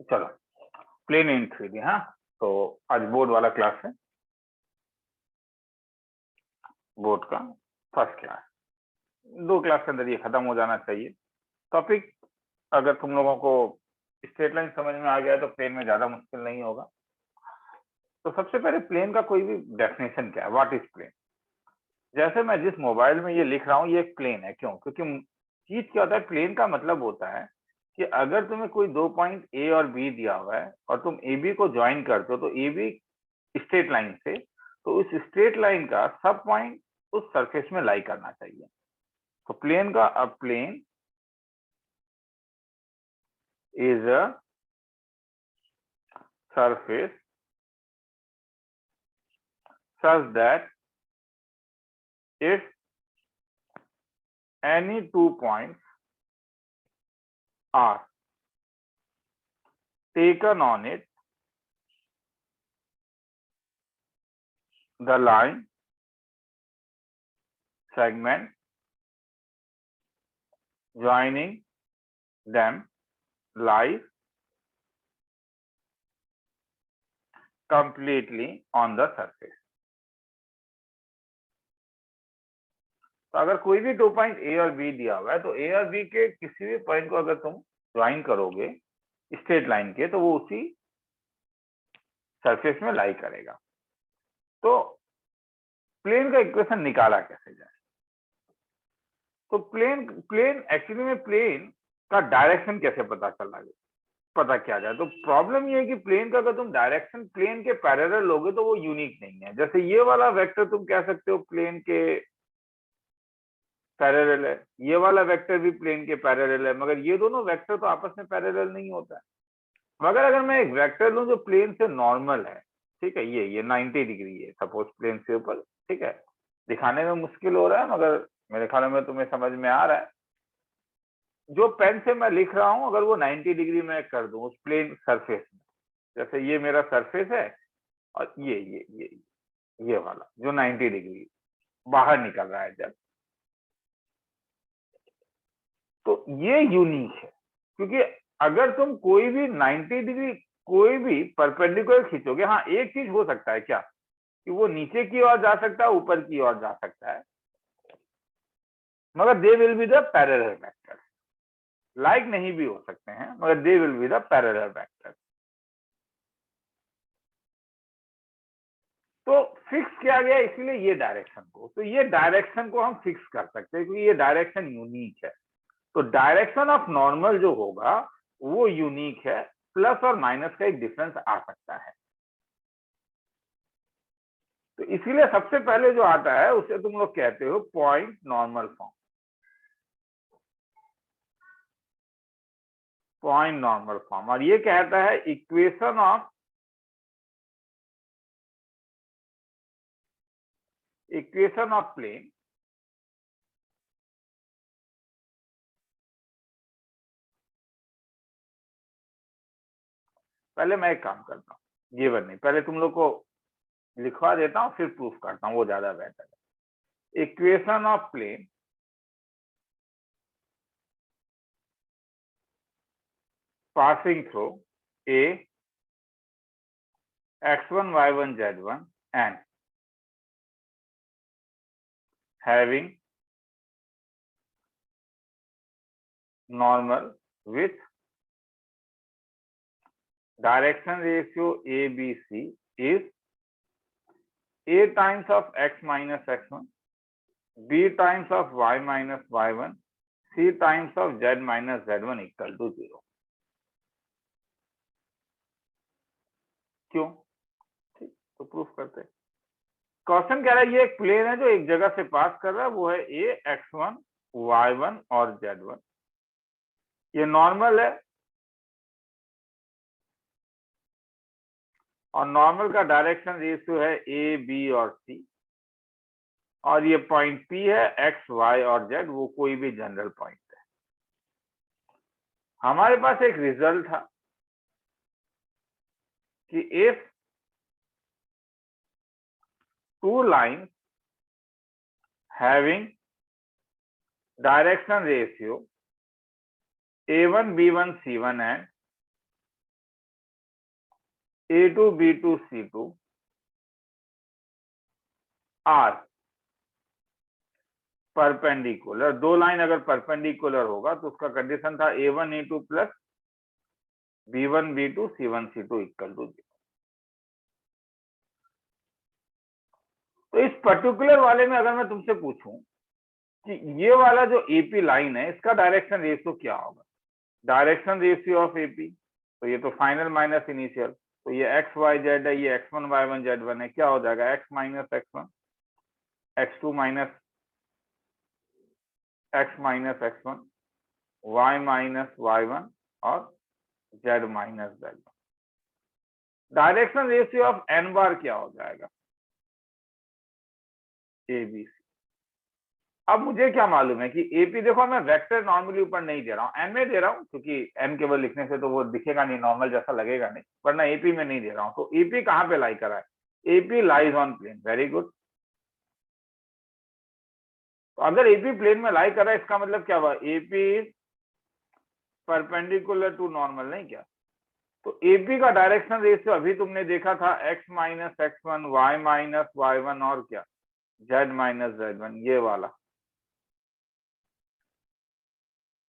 चलो प्लेन इन 3D। हाँ, तो आज बोर्ड वाला क्लास है, बोर्ड का फर्स्ट क्लास। 2 क्लास के अंदर ये खत्म हो जाना चाहिए टॉपिक। अगर तुम लोगों को स्ट्रेट लाइन समझ में आ गया है तो प्लेन में ज्यादा मुश्किल नहीं होगा। तो सबसे पहले प्लेन का कोई भी डेफिनेशन क्या है, व्हाट इज प्लेन। जैसे मैं जिस मोबाइल में ये लिख रहा हूँ ये एक प्लेन है, क्यों? क्योंकि चीज क्या होता है, प्लेन का मतलब होता है कि अगर तुम्हें कोई 2 पॉइंट ए और बी दिया हुआ है और तुम ए बी को ज्वाइन करते हो तो ए बी स्ट्रेट लाइन से, तो उस स्ट्रेट लाइन का सब पॉइंट उस सरफेस में लाई करना चाहिए। तो प्लेन का अ plane is a surface such that if any 2 points are taken on it, the line segment joining them lies completely on the surface। तो अगर कोई भी 2 पॉइंट ए और बी दिया हुआ है तो ए और बी के किसी भी पॉइंट को अगर तुम ज्वाइन करोगे स्ट्रेट लाइन के तो वो उसी सरफेस में लाई करेगा। तो प्लेन का इक्वेशन निकाला कैसे जाए? तो प्लेन प्लेन एक्चुअली में प्लेन का डायरेक्शन कैसे पता किया जाए? तो प्रॉब्लम ये है कि प्लेन का अगर तुम डायरेक्शन प्लेन के पैरेलल लोगे तो वो यूनिक नहीं है। जैसे ये वाला वेक्टर तुम कह सकते हो प्लेन के पैरेलल है, ये वाला वेक्टर भी प्लेन के पैरेलल है, मगर ये दोनों वेक्टर तो आपस में पैरेलल नहीं होता है। मगर अगर मैं एक वेक्टर लूं जो प्लेन से नॉर्मल है, ठीक है, ये 90 डिग्री है सपोज प्लेन से ऊपर, ठीक है, दिखाने में मुश्किल हो रहा है मगर मेरे ख्याल में तुम्हें समझ में आ रहा है। जो पेन से मैं लिख रहा हूं अगर वो 90 डिग्री में कर दूं उस प्लेन सरफेस में, जैसे ये मेरा सरफेस है और ये वाला जो 90 डिग्री बाहर निकल रहा है जब, तो ये यूनिक है। क्योंकि अगर तुम कोई भी 90 डिग्री कोई भी परपेंडिकुलर खींचोगे, हाँ एक चीज हो सकता है क्या कि वो नीचे की ओर जा सकता है, ऊपर की ओर जा सकता है, मगर they will be the parallel vector. Like नहीं भी हो सकते हैं मगर they will be the parallel vector. तो फिक्स किया गया इसीलिए ये डायरेक्शन को, तो ये डायरेक्शन को हम फिक्स कर सकते हैं क्योंकि ये डायरेक्शन यूनिक है। तो डायरेक्शन ऑफ नॉर्मल जो होगा वो यूनिक है, प्लस और माइनस का एक डिफरेंस आ सकता है। तो इसीलिए सबसे पहले जो आता है उसे तुम लोग कहते हो point normal form. Point normal form, और ये कहता है इक्वेशन ऑफ प्लेन पहले मैं एक काम करता हूं, गिवन नहीं, पहले तुम लोग को लिखवा देता हूं फिर प्रूफ करता हूं, वो ज्यादा बेहतर है। Equation of plane passing through a x1 y1 z1 and having normal with direction ratio ABC is a times of x minus x1, b times of y minus y1, c times of z minus z1 equal to 0। क्यों? ठीक, तो proof करते हैं। Question कह रहा है ये एक प्लेन है जो एक जगह से पास कर रहा है, वो है a x1 y1 और z1। ये नॉर्मल है और नॉर्मल का डायरेक्शन रेशियो है ए बी और सी, और ये पॉइंट पी है, एक्स वाई और जेड वो कोई भी जनरल पॉइंट है। हमारे पास एक रिजल्ट था कि if two line having direction ratio a1 b1 c1 and A2 B2 C2 are perpendicular. दो लाइन अगर परपेंडिकुलर होगा तो उसका कंडीशन था A1 A2 plus B1 B2 C1 C2 equal to 0। तो इस पर्टिकुलर वाले में अगर मैं तुमसे पूछूं कि ये वाला जो एपी लाइन है इसका डायरेक्शन रेशियो क्या होगा, डायरेक्शन रेशियो ऑफ एपी, तो ये तो फाइनल माइनस इनिशियल, तो ये एक्स वाई जेड है, ये x1 y1 z1 है, क्या हो जाएगा x minus x1 x2 minus x minus x1 y minus y1 और z minus z1। Direction ratio of n बार क्या हो जाएगा ABC। अब मुझे क्या मालूम है कि एपी, देखो मैं वेक्टर नॉर्मली ऊपर नहीं दे रहा हूँ, एन में दे रहा हूँ क्योंकि एन केवल लिखने से तो वो दिखेगा नहीं, नॉर्मल जैसा लगेगा नहीं, वरना एपी में नहीं दे रहा हूँ। तो एपी कहाँ पे लाई करा है, AP lies on plane, very good. तो अगर एपी प्लेन में लाई करा है इसका मतलब क्या हुआ, AP is perpendicular to normal, नहीं क्या। तो एपी का डायरेक्शन रेशियो अभी तुमने देखा था x minus x1 y minus y1 और क्या z माइनस z1, ये वाला।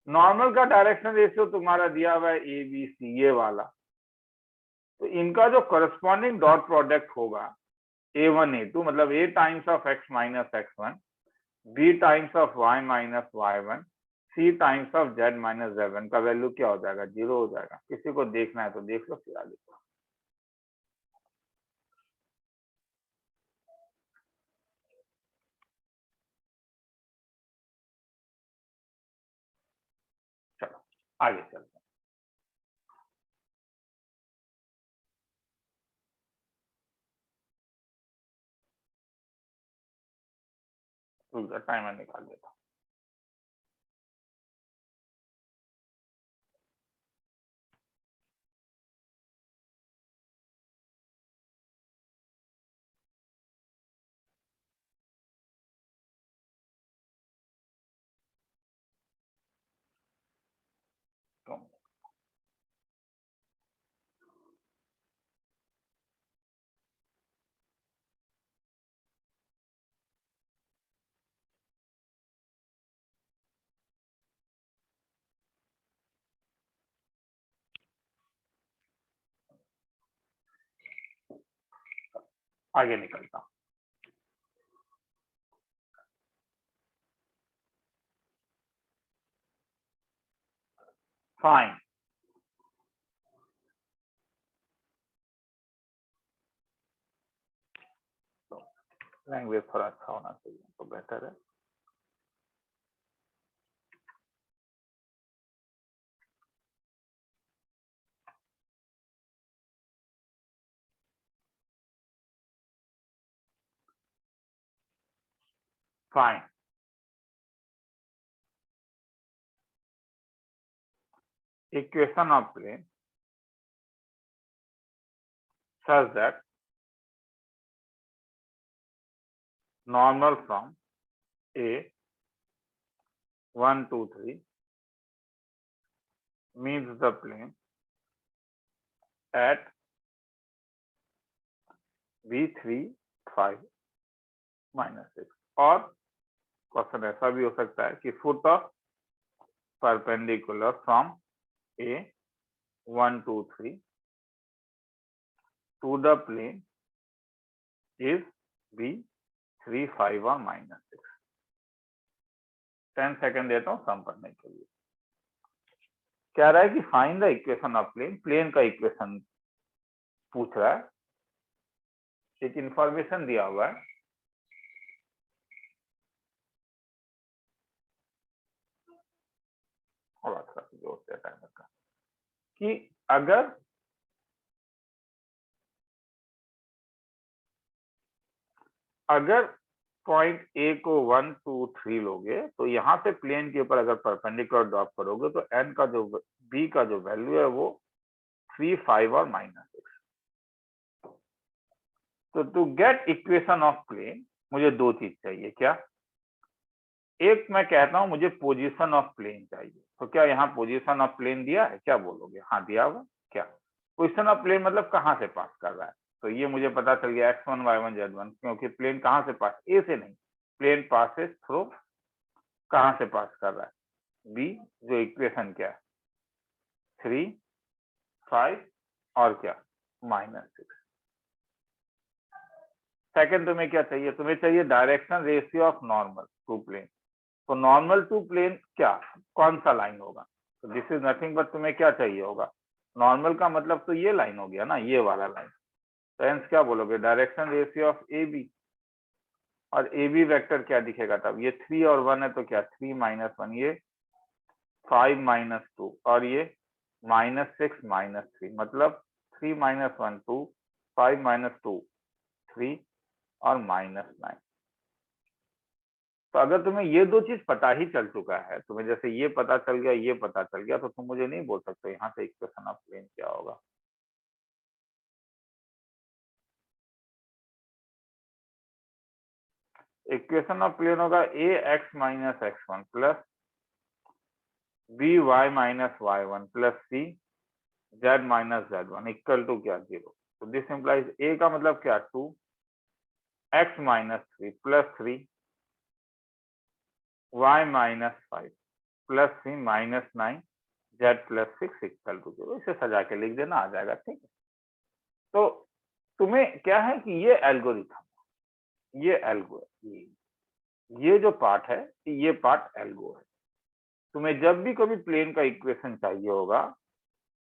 नॉर्मल का डायरेक्शन रेशियो तुम्हारा दिया हुआ है ABC, ये वाला। तो इनका जो करस्पॉन्डिंग डॉट प्रोडक्ट होगा A1 A2 मतलब A times of x minus x1 B times of y minus y1 C times of z minus z1 का वैल्यू क्या हो जाएगा, 0 हो जाएगा। किसी को देखना है तो देख लो, फिर आगे चलो आगे चलते हैं। टाइमर निकाल देता हूँ। आगे निकलता हूँ। फाइन, लैंग्वेज थोड़ा अच्छा होना चाहिए तो बेहतर है। Fine, equation of plane such that normal from A 1 2 3 means the plane at B3 5 minus 6। और क्वेश्चन ऐसा भी हो सकता है कि foot of perpendicular from A 1 2 3 to the plane is B3 5 और minus 6। 10 सेकेंड देता हूँ सम करने के लिए। कह रहा है कि find the equation of plane, plane का इक्वेशन पूछ रहा है, एक इंफॉर्मेशन दिया हुआ है और जोड़ते टाइमर का कि अगर पॉइंट ए को 1 2 3 लोगे तो यहाँ से प्लेन के ऊपर अगर परपेंडिकुलर ड्रॉप करोगे तो एन का जो बी का जो वैल्यू है वो 3 5 और माइनस 6। तो to get equation of plane मुझे दो चीज चाहिए, क्या, एक मैं कहता हूं मुझे पोजीशन ऑफ प्लेन चाहिए। तो क्या यहाँ पोजीशन ऑफ प्लेन दिया है, क्या बोलोगे, हाँ दिया हुआ, क्या पोजिशन ऑफ प्लेन मतलब कहाँ से पास कर रहा है, तो ये मुझे पता चल गया x1 y1 z1, क्योंकि प्लेन कहाँ से पास, ए से नहीं, प्लेन पासेस थ्रू कहाँ से पास कर रहा है, बी, जो इक्वेशन क्या है 3, 5 और क्या -6। सेकंड तुम्हें क्या चाहिए, तुम्हें चाहिए direction ratio of normal to plane. तो नॉर्मल टू प्लेन क्या, कौन सा लाइन होगा, तो दिस इज नथिंग बट तुम्हें क्या चाहिए होगा, नॉर्मल का मतलब तो ये लाइन हो गया ना, ये वाला लाइन। तो हेंस क्या बोलोगे, direction ratio of A b, और ए बी वेक्टर क्या दिखेगा तब, ये 3 और 1 है तो क्या 3 - 1, ये 5 - 2 और ये -6 - 3, मतलब 3 - 1 2, 5 - 2 3 और -9। तो अगर तुम्हें ये दो चीज पता ही चल चुका है, तुम्हें जैसे ये पता चल गया, ये पता चल गया, तो तुम मुझे नहीं बोल सकते यहाँ से इक्वेशन ऑफ प्लेन क्या होगा। इक्वेशन ऑफ प्लेन होगा ax - x1 plus by - y1 plus c z - z1 equal to क्या 0। तो दिस इंप्लाइज a का मतलब क्या 2 x - 3 प्लस 3 y - 5 प्लस 3 -9 z प्लस 6 इक्वल टू 0। इसे सजा के लिख देना, आ जाएगा, ठीक है। तो तुम्हें क्या है कि ये एल्गोरिथम, ये एल्गो है, ये जो पार्ट है, ये पार्ट एल्गो है। तुम्हें जब भी कभी प्लेन का इक्वेशन चाहिए होगा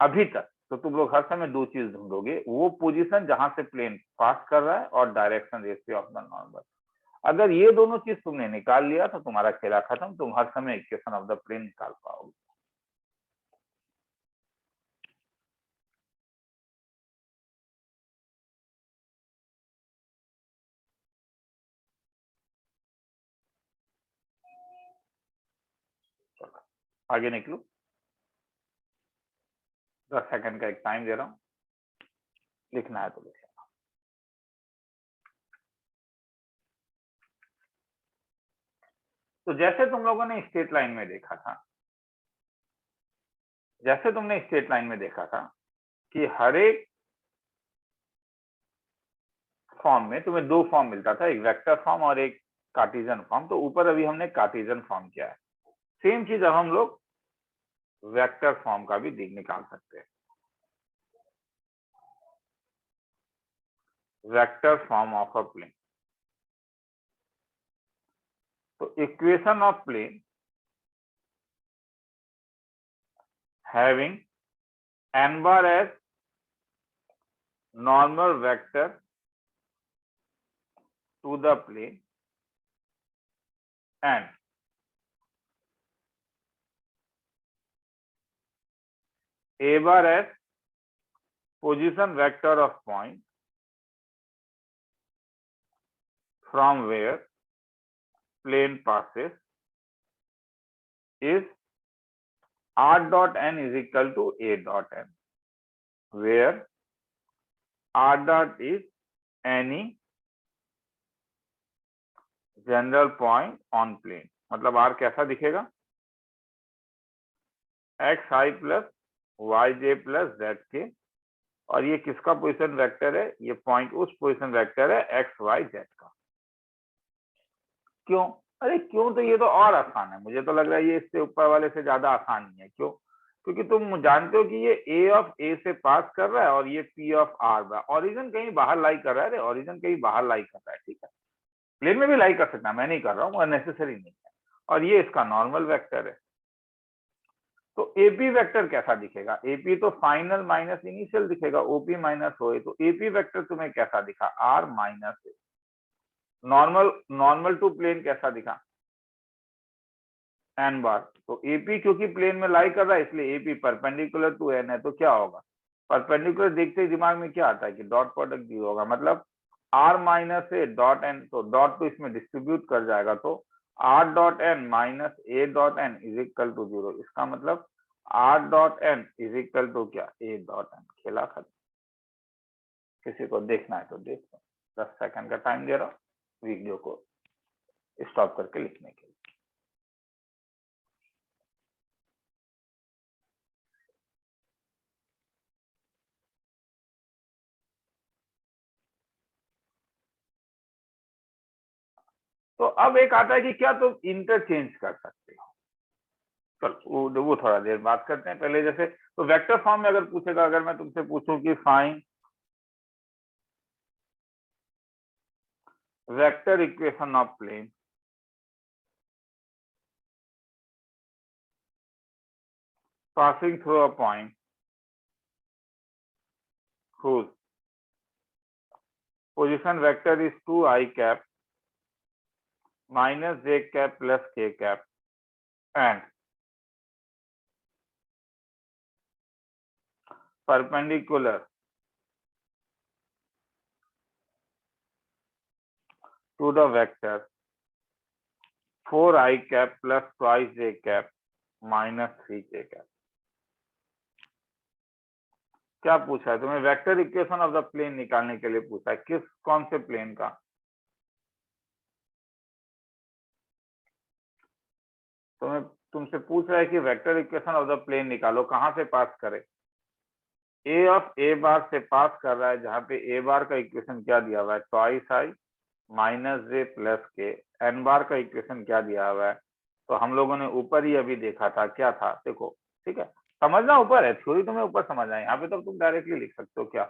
अभी तक, तो तुम लोग हर समय दो चीज ढूंढोगे, वो पोजीशन जहां से प्लेन पास कर रहा है और direction ratio of the normal. अगर ये दोनों चीज तुमने निकाल लिया तो तुम्हारा खेला खत्म, तुम हर समय इक्वेशन ऑफ द प्लेन निकाल पाओगे। चलो आगे निकलो, 10 सेकंड का एक टाइम दे रहा हूं, लिखना है तो लिख। तो जैसे तुम लोगों ने स्ट्रेट लाइन में देखा था, जैसे तुमने स्ट्रेट लाइन में देखा था कि हर एक फॉर्म में तुम्हें दो फॉर्म मिलता था, एक वेक्टर फॉर्म और एक कार्टेशियन फॉर्म। तो ऊपर अभी हमने कार्टेशियन फॉर्म किया है, सेम चीज अब हम लोग वेक्टर फॉर्म का भी निकाल सकते हैं। Vector form of a plane, तो equation of plane having n bar as normal vector to the plane and a bar as position vector of point from where plane passes is r dot n is equal to a dot n, where r dot is any general point on plane. मतलब r कैसा दिखेगा, x i plus y j plus z k, और ये किसका position vector है, ये point उस position vector है एक्स वाई जेड का। क्यों, अरे क्यों, तो ये तो और आसान है, मुझे तो लग रहा है ये इससे ऊपर वाले से ज्यादा आसान नहीं है। क्यों, क्योंकि तुम जानते हो कि ये ए ऑफ ए से पास कर रहा है और ये पी ऑफ आर, ओरिजिन कहीं बाहर लाई कर रहा है, ओरिजिन कहीं बाहर लाई कर रहा है, ठीक है। प्लेन में भी लाई कर सकता है, मैं नहीं कर रहा हूँ, नेसेसरी नहीं है। और ये इसका नॉर्मल वेक्टर है। तो एपी वेक्टर कैसा दिखेगा, एपी तो फाइनल माइनस इनिशियल दिखेगा, ओपी माइनस होए, तो एपी वेक्टर तुम्हें कैसा दिखा, r minus a. Normal, normal to plane कैसा दिखा, एन बार। तो एपी क्योंकि प्लेन में लाई कर रहा है इसलिए एपी परपेंडिकुलर टू एन है, तो क्या होगा, परपेंडिकुलर देखते ही दिमाग में क्या आता है कि डॉट प्रोडक्ट 0 होगा, मतलब आर माइनस ए डॉट एन, तो डॉट तो इसमें डिस्ट्रीब्यूट कर जाएगा, तो are dot N minus A dot N is equal to 0। इसका मतलब are dot N is equal to क्या, ए डॉट एन। खेला खत्म। किसी को देखना है तो देख लो, 10 सेकंड का टाइम दे रहा हूँ वीडियो को स्टॉप करके लिखने के लिए। तो अब एक आता है कि क्या तुम इंटरचेंज कर सकते हो। चलो वो थोड़ा देर बात करते हैं। पहले जैसे तो वेक्टर फॉर्म में अगर पूछेगा, अगर मैं तुमसे पूछूं कि find vector equation of plane passing through a point whose position vector is 2i cap minus j cap plus k cap and perpendicular to the vector 4i cap plus twice j cap minus 3k cap। क्या पूछा है तुम्हें? Vector equation of the plane निकालने के लिए पूछा है। किस कौन से प्लेन का? तुम्हें तुमसे पूछ रहा है कि vector equation of the plane निकालो, कहां से पास करे? ए ऑफ ए बार से पास कर रहा है, जहां पे ए बार का इक्वेशन क्या दिया हुआ है? Twice I minus J plus के। एन बार का इक्वेशन क्या दिया हुआ है? तो हम लोगों ने ऊपर ही अभी देखा था, क्या था देखो, ठीक है, समझना ऊपर है, थ्योरी तुम्हें ऊपर समझना है। यहाँ पे तो तुम डायरेक्टली लिख सकते हो क्या,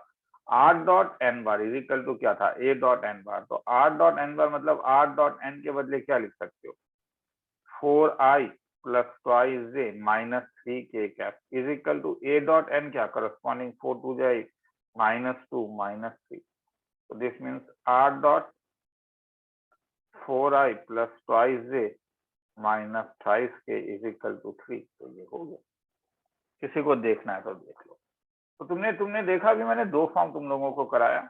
r dot n bar is equal to क्या था? A dot n bar. तो आर डॉट एन बार मतलब आर डॉट एन के बदले क्या लिख सकते हो? 4i plus twice j minus 3k cap is equal to a dot n क्या, करस्पॉन्डिंग 4 2 जाए -2 -3। so this means r dot 4i plus twice j minus thrice k is equal to 3। तो ये हो गया। किसी को देखना है तो देख लो। तो तुमने देखा भी, मैंने दो फॉर्म तुम लोगों को कराया।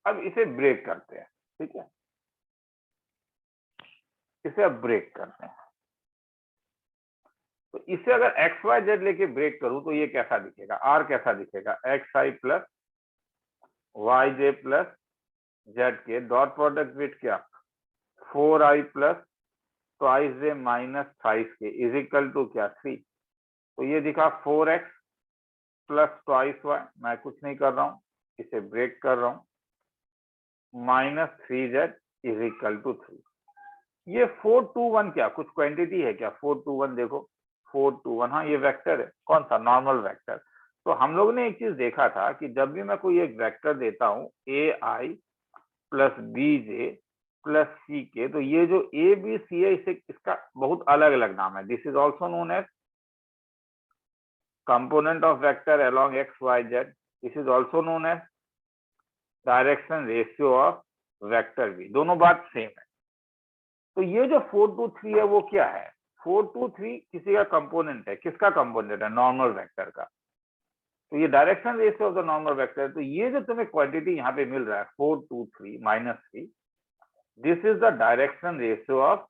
अब इसे ब्रेक करते हैं, ठीक है, इसे अब ब्रेक करते हैं। तो इसे अगर एक्स वाई जेड लेके ब्रेक करूं तो ये कैसा दिखेगा? आर कैसा दिखेगा? X i plus y j plus z के डॉट प्रोडक्ट विथ क्या, 4i plus twice j minus thrice के इज इक्वल टू क्या, 3। तो ये दिखा 4x प्लस ट्वाइस वाई, मैं कुछ नहीं कर रहा हूं, इसे ब्रेक कर रहा हूं, minus 3z is equal to 3। ये 421 क्या कुछ क्वांटिटी है क्या? 421 देखो, 421, हाँ ये वेक्टर है। कौन सा? Normal vector. तो हम लोग ने एक चीज देखा था कि जब भी मैं कोई एक वेक्टर देता हूं ए आई प्लस बी जे प्लस सी के, तो ये जो ए बी सी है, इसे इसका बहुत अलग अलग नाम है। This is also known as component of vector along x y z. This is also known as direction ratio of vector b. दोनों बात सेम है। तो ये जो 423 है वो क्या है? 423 किसी का कंपोनेंट है। किसका कंपोनेंट है? नॉर्मल वेक्टर का। तो ये direction ratio of the normal vector. तो ये जो तुम्हें क्वांटिटी यहाँ पे मिल रहा है 423 -3, this is the direction ratio of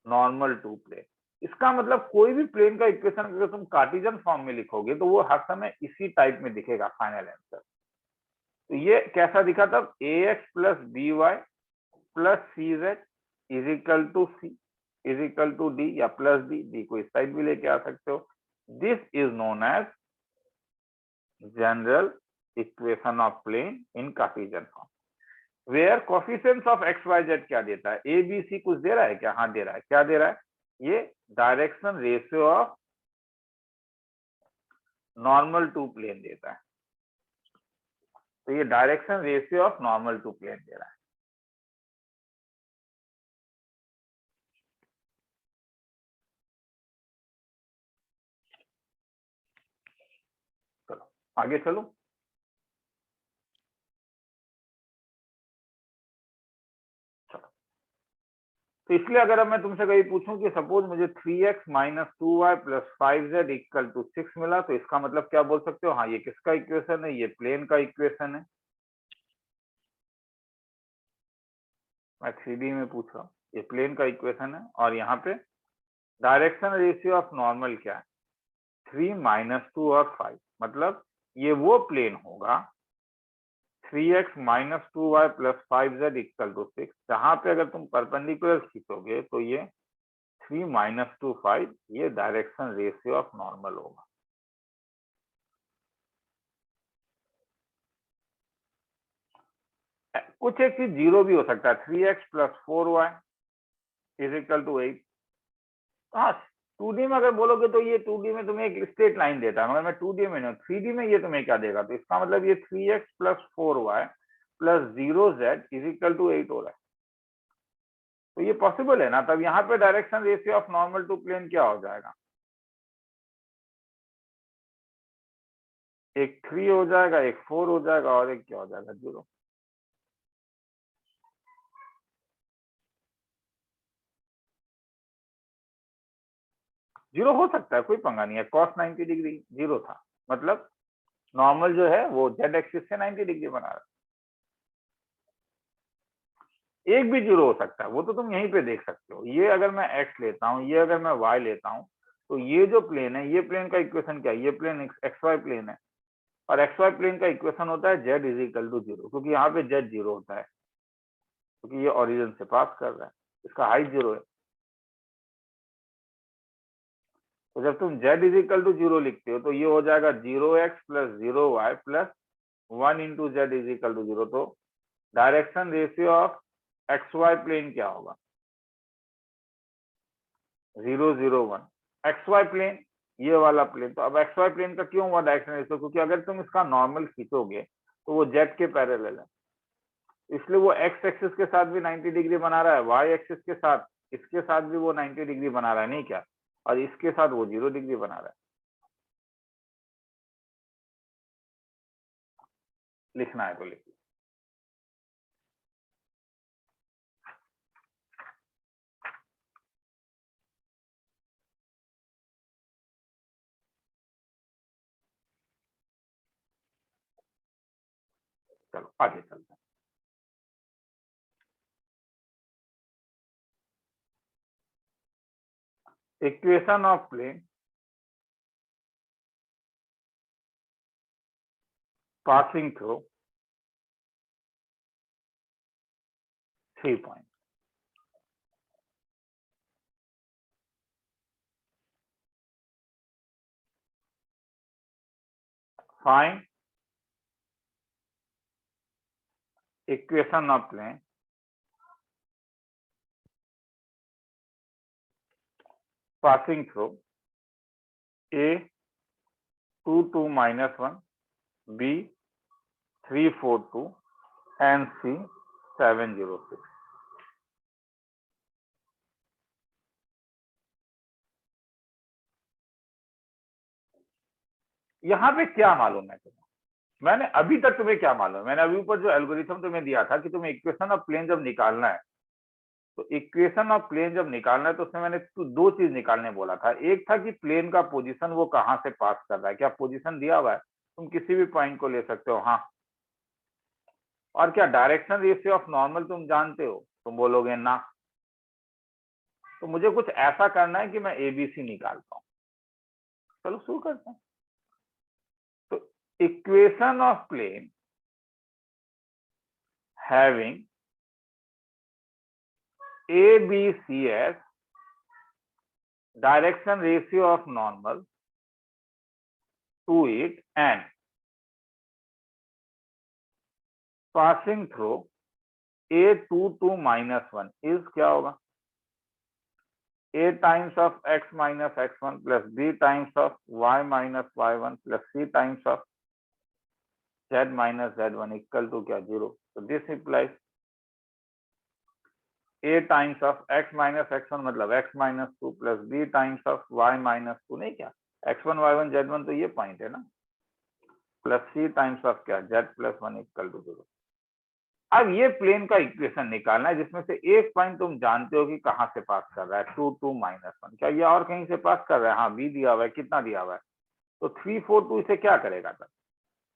normal to plane. इसका मतलब कोई भी प्लेन का इक्वेशन अगर तुम कार्टेशियन फॉर्म में लिखोगे तो वो हर समय इसी टाइप में दिखेगा फाइनल आंसर। तो ये कैसा दिखा तब? ax plus B Y plus C Z is equal to c is equal to d, या प्लस डी, डी को इस साइड भी लेके आ सकते हो। This is known as general equation of plane in Cartesian form. Where coefficients of x y z क्या देता है? ए बी सी कुछ दे रहा है क्या? हाँ दे रहा है। क्या दे रहा है? ये direction ratio of normal to plane देता है। तो ये direction ratio of normal to plane दे रहा है। चलो आगे चलो। तो इसलिए अगर अब मैं तुमसे कहीं पूछूं कि सपोज मुझे 3x minus 2y plus 5z equal to 6 मिला, तो इसका मतलब क्या बोल सकते हो? हाँ ये किसका इक्वेशन है? ये प्लेन का इक्वेशन है। मैं 3D में पूछ रहा हूँ, ये प्लेन का इक्वेशन है। और यहाँ पे डायरेक्शन रेशियो ऑफ नॉर्मल क्या है? 3 -2 और 5, मतलब ये वो प्लेन होगा 3x minus 2y plus 5z equal to 6, जहां पे अगर तुम परपेंडिकुलर खींचोगे तो ये 3 -2 5 ये डायरेक्शन रेशियो ऑफ नॉर्मल होगा। कुछ एक चीज जीरो भी हो सकता है, 3x + 4y = 8। हाँ, 2D में अगर बोलोगे तो ये 2D में तुम्हें एक स्ट्रेट लाइन देता है, मगर मैं 2D में नहीं, 3D में ये तुम्हें क्या देगा, तो इसका मतलब ये 3x + 4y + 0z = 8 हो रहा है। तो ये पॉसिबल है ना, तब यहाँ पे direction ratio of normal to plane क्या हो जाएगा, एक 3 हो जाएगा, एक 4 हो जाएगा और एक क्या हो जाएगा, 0। जीरो हो सकता है, कोई पंगा नहीं है। cos 90 डिग्री 0 था, मतलब नॉर्मल जो है वो z एक्सिस से 90 डिग्री बना रहा है। एक भी जीरो हो सकता है, वो तो तुम यहीं पे देख सकते हो। ये अगर मैं x लेता हूँ, ये अगर मैं y लेता हूँ, तो ये जो प्लेन है, ये प्लेन का इक्वेशन क्या है, ये प्लेन xy प्लेन है, और xy प्लेन का इक्वेशन होता है z = 0, क्योंकि यहाँ पे z 0 होता है, क्योंकि ये ओरिजिन से पास कर रहा है, इसका हाइट 0 है। तो जब तुम z = 0 लिखते हो तो ये हो जाएगा 0x + 0y + 1 × z = 0। तो direction ratio of xy plane क्या होगा, 0 0 1। xy प्लेन ये वाला प्लेन, तो अब xy प्लेन का क्यों हुआ डायरेक्शन रेशियो, क्योंकि अगर तुम इसका नॉर्मल खींचोगे तो वो z के पैरेलल है, इसलिए वो x एक्सिस के साथ भी 90 डिग्री बना रहा है, y एक्सिस के साथ, इसके साथ भी वो 90 डिग्री बना रहा है, नहीं क्या, और इसके साथ वो 0 डिग्री बना रहा है। लिखना है तो लिखिए। चलो आगे चलते हैं। Equation of plane passing through 3 points. Find equation of plane passing through A 2 2 - 1, B 3 4 2 and C 7 0 6। यहाँ पे क्या मालूम है तुम्हें, मैंने अभी तक तुम्हें क्या मालूम है, मैंने अभी ऊपर जो एल्गोरिथम तुम्हें दिया था कि तुम्हें इक्वेशन ऑफ प्लेन जब निकालना है, तो इक्वेशन ऑफ प्लेन जब निकालना है तो उसमें मैंने दो चीज निकालने बोला था। एक था कि प्लेन का पोजीशन वो कहाँ से पास कर रहा है, क्या पोजीशन दिया हुआ है, तुम किसी भी पॉइंट को ले सकते हो, हाँ, और क्या डायरेक्शन रेशियो ऑफ नॉर्मल तुम जानते हो, तुम बोलोगे ना, तो मुझे कुछ ऐसा करना है कि मैं एबीसी निकाल पाऊं। चलो शुरू करते हैं। तो equation of plane having ABC as direction ratio of normal to it and passing through A2 2 - 1 is क्या होगा, A times of x minus x1 plus B times of y minus y1 plus C times of z minus z1 equal to क्या, 0। So this implies A times of x minus x1 मतलब x minus 2 plus B times of y minus 2, नहीं क्या, x1 y1 z1 तो ये point है ना, plus C times of क्या, z plus 1 equal to 0। अब ये प्लेन का इक्वेशन निकालना है जिसमें से एक पॉइंट तुम जानते हो कि कहां से पास कर रहा है, 2 2 - 1, क्या ये और कहीं से पास कर रहा है, हाँ बी दिया हुआ है, कितना दिया हुआ है, तो 3 4 2 इसे क्या करेगा तब,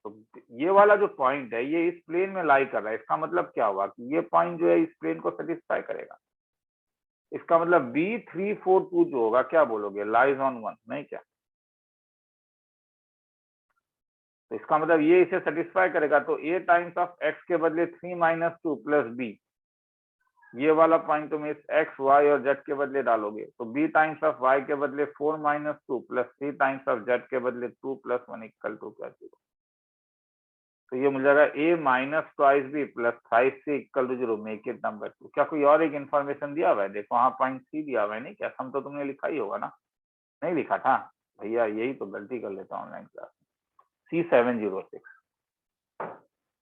तो ये वाला जो पॉइंट है ये इस प्लेन में लाई कर रहा है, इसका मतलब क्या हुआ कि ये पॉइंट जो है इस प्लेन को सेटिस्फाई करेगा, इसका मतलब B 3 4 2 जो होगा क्या बोलोगे, लाइज ऑन 1, नहीं क्या, तो इसका मतलब ये इसे सेटिस्फाई करेगा, तो A टाइम्स ऑफ x के बदले 3 - 2 प्लस B, ये वाला पॉइंट तुम इस x y और z के बदले डालोगे, तो B टाइम्स ऑफ y के बदले 4 - 2 plus C times of z के बदले 2 + 1 = क्या, 0। तो ये मिल जाएगा a minus twice b plus thrice c equal to 0, make it number 2। क्या कोई और एक इन्फॉर्मेशन दिया हुआ है? देखो वहाँ पॉइंट c दिया हुआ है, नहीं क्या? सम तो तुमने लिखा ही होगा ना? नहीं लिखा था भैया, यही तो गलती कर लेता हूँ ऑनलाइन क्लास में। C706,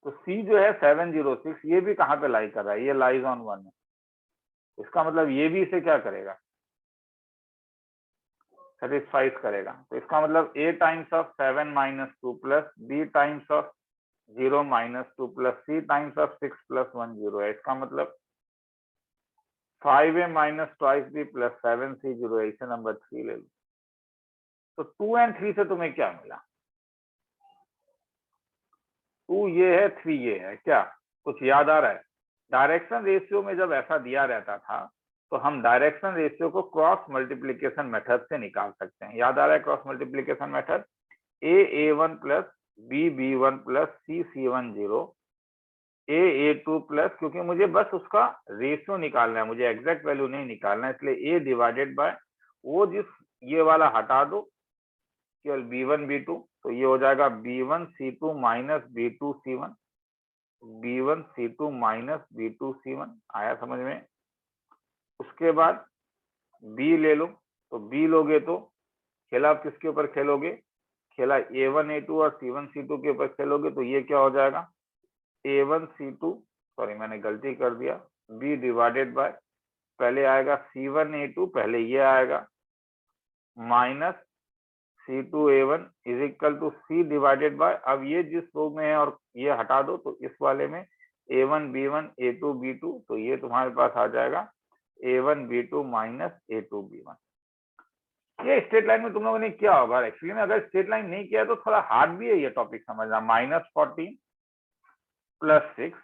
तो C जो है 706, ये भी कहाँ पे लाई कर रहा है? ये लाइज ऑन 1 है। इसका मतलब ये भी इसे क्या करेगा? सेटिस्फाइज करेगा। तो इसका मतलब a times of 7 minus 2 plus b times of 0 minus 2 plus c times of 6 plus 1 0 है। इसका मतलब 5a minus twice b plus 7c 0 है। इसे नंबर 3 ले लो। तो 2 एंड 3 से तुम्हें क्या मिला? 2 ये है, 3 ये है। क्या कुछ याद आ रहा है? डायरेक्शन रेशियो में जब ऐसा दिया रहता था तो हम डायरेक्शन रेशियो को क्रॉस मल्टीप्लीकेशन मेथड से निकाल सकते हैं। याद आ रहा है cross multiplication method? a1 plus b1 plus c1 0 a2 plus, क्योंकि मुझे बस उसका रेशियो निकालना है, मुझे एग्जैक्ट वैल्यू नहीं निकालना है, इसलिए a डिवाइडेड बाय वो जिस ये वाला हटा दो, केवल b1 b2, तो ये हो जाएगा b1 c2 minus b2 c1, b1 c2 minus b2 c1। आया समझ में? उसके बाद b ले लो, तो b लोगे तो खेला आप किसके ऊपर खेलोगे? खेला a1 a2 और c1 c2 के ऊपर खेलोगे, तो ये क्या हो जाएगा? a1 c2, सॉरी मैंने गलती कर दिया, b डिवाइडेड बाय पहले आएगा c1 a2, पहले ये आएगा minus c2 a1 is equal to c divided by, अब ये जिस रो में है और ये हटा दो, तो इस वाले में a1 b1 a2 b2, तो ये तुम्हारे पास आ जाएगा a1 b2 minus a2 b1। ये स्ट्रेट लाइन में तुम लोगों ने क्या होगा? एक्चुअली में अगर स्ट्रेट लाइन नहीं किया तो थोड़ा हार्ड भी है ये टॉपिक समझना। -14 plus 6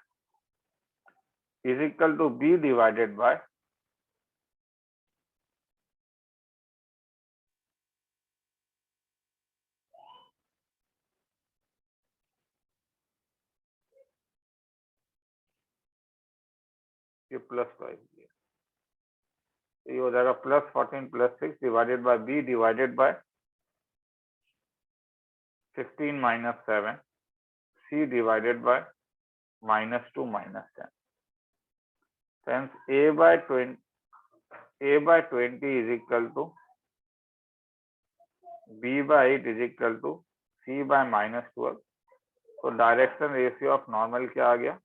is equal to b divided by ये प्लस ट्वाइस, ये हो जाएगा +14 plus 6 divided by b divided by 15 minus 7 c divided by -2 minus 10। Hence a by 20 is equal to b by 8 is equal to c by -12। तो direction ratio of normal क्या आ गया?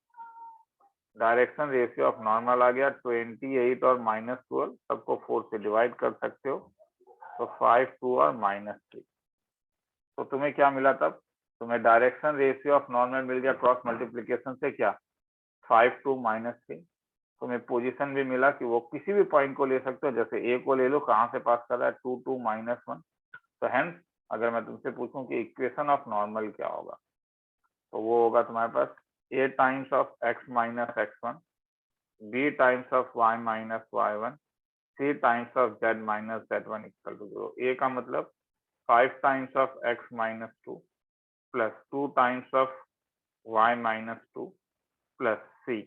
Direction ratio of normal आ गया 28 और -12, सबको 4 से divide कर सकते हो, तो 5 2 और -3। तो तुम्हें क्या मिला तब? तुम्हें डायरेक्शन रेशियो ऑफ नॉर्मल मिल गया क्रॉस मल्टीप्लीकेशन से, क्या? 5 2 -3। तुम्हें पोजीशन भी मिला कि वो किसी भी पॉइंट को ले सकते हो, जैसे ए को ले लो, कहाँ से पास कर रहा है? 2 2 -1। तो हेंस अगर मैं तुमसे पूछूं कि इक्वेशन ऑफ नॉर्मल क्या होगा, तो वो होगा तुम्हारे पास a times of x minus x1, b times of y minus y1, c times of z minus z1 equal to 0। a का मतलब 5 times of x minus 2 plus 2 times of y minus 2 plus c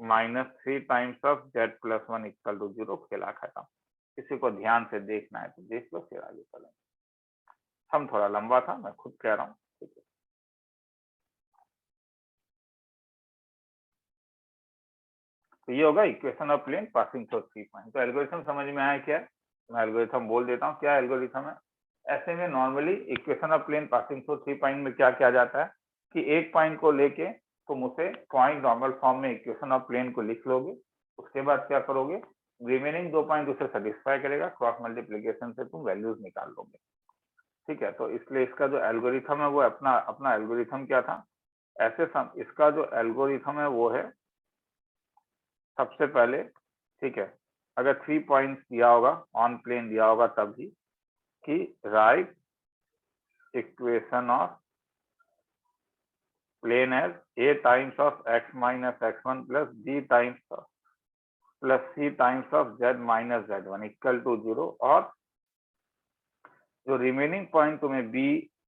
minus 3 times of z plus 1 equal to 0। खेला खत्म। किसी को ध्यान से देखना है तो देख लो, फिर आगे चलेंगे। हम थोड़ा लंबा था, मैं खुद कह रहा हूँ। ठीक है, तो ये होगा equation of plane passing through 3 point. तो एल्गोरिथम समझ में आया क्या है? मैं एल्गोरिथम बोल देता हूँ, क्या एल्गोरिथम है। ऐसे में normally equation of plane passing through 3 point में क्या किया जाता है कि एक पॉइंट को लेके तुम उसे पॉइंट नॉर्मल फॉर्म में इक्वेशन ऑफ प्लेन को लिख लोगे। उसके बाद क्या करोगे? रिमेनिंग 2 पॉइंट उसे सेटिस्फाई करेगा, क्रॉस मल्टीप्लीकेशन से तुम वैल्यूज निकाल लोगे। ठीक है, तो इसलिए इसका जो एल्गोरिथम है वो अपना अपना एल्गोरिथम क्या था? इसका जो एल्गोरिथम है वो है, सबसे पहले, ठीक है, अगर 3 पॉइंट्स दिया होगा, ऑन प्लेन दिया होगा, तब भी कि right equation of plane as a times of x minus x1 plus b times of plus c times of z minus z1 equal to 0। और जो रिमेनिंग पॉइंट तुम्हें b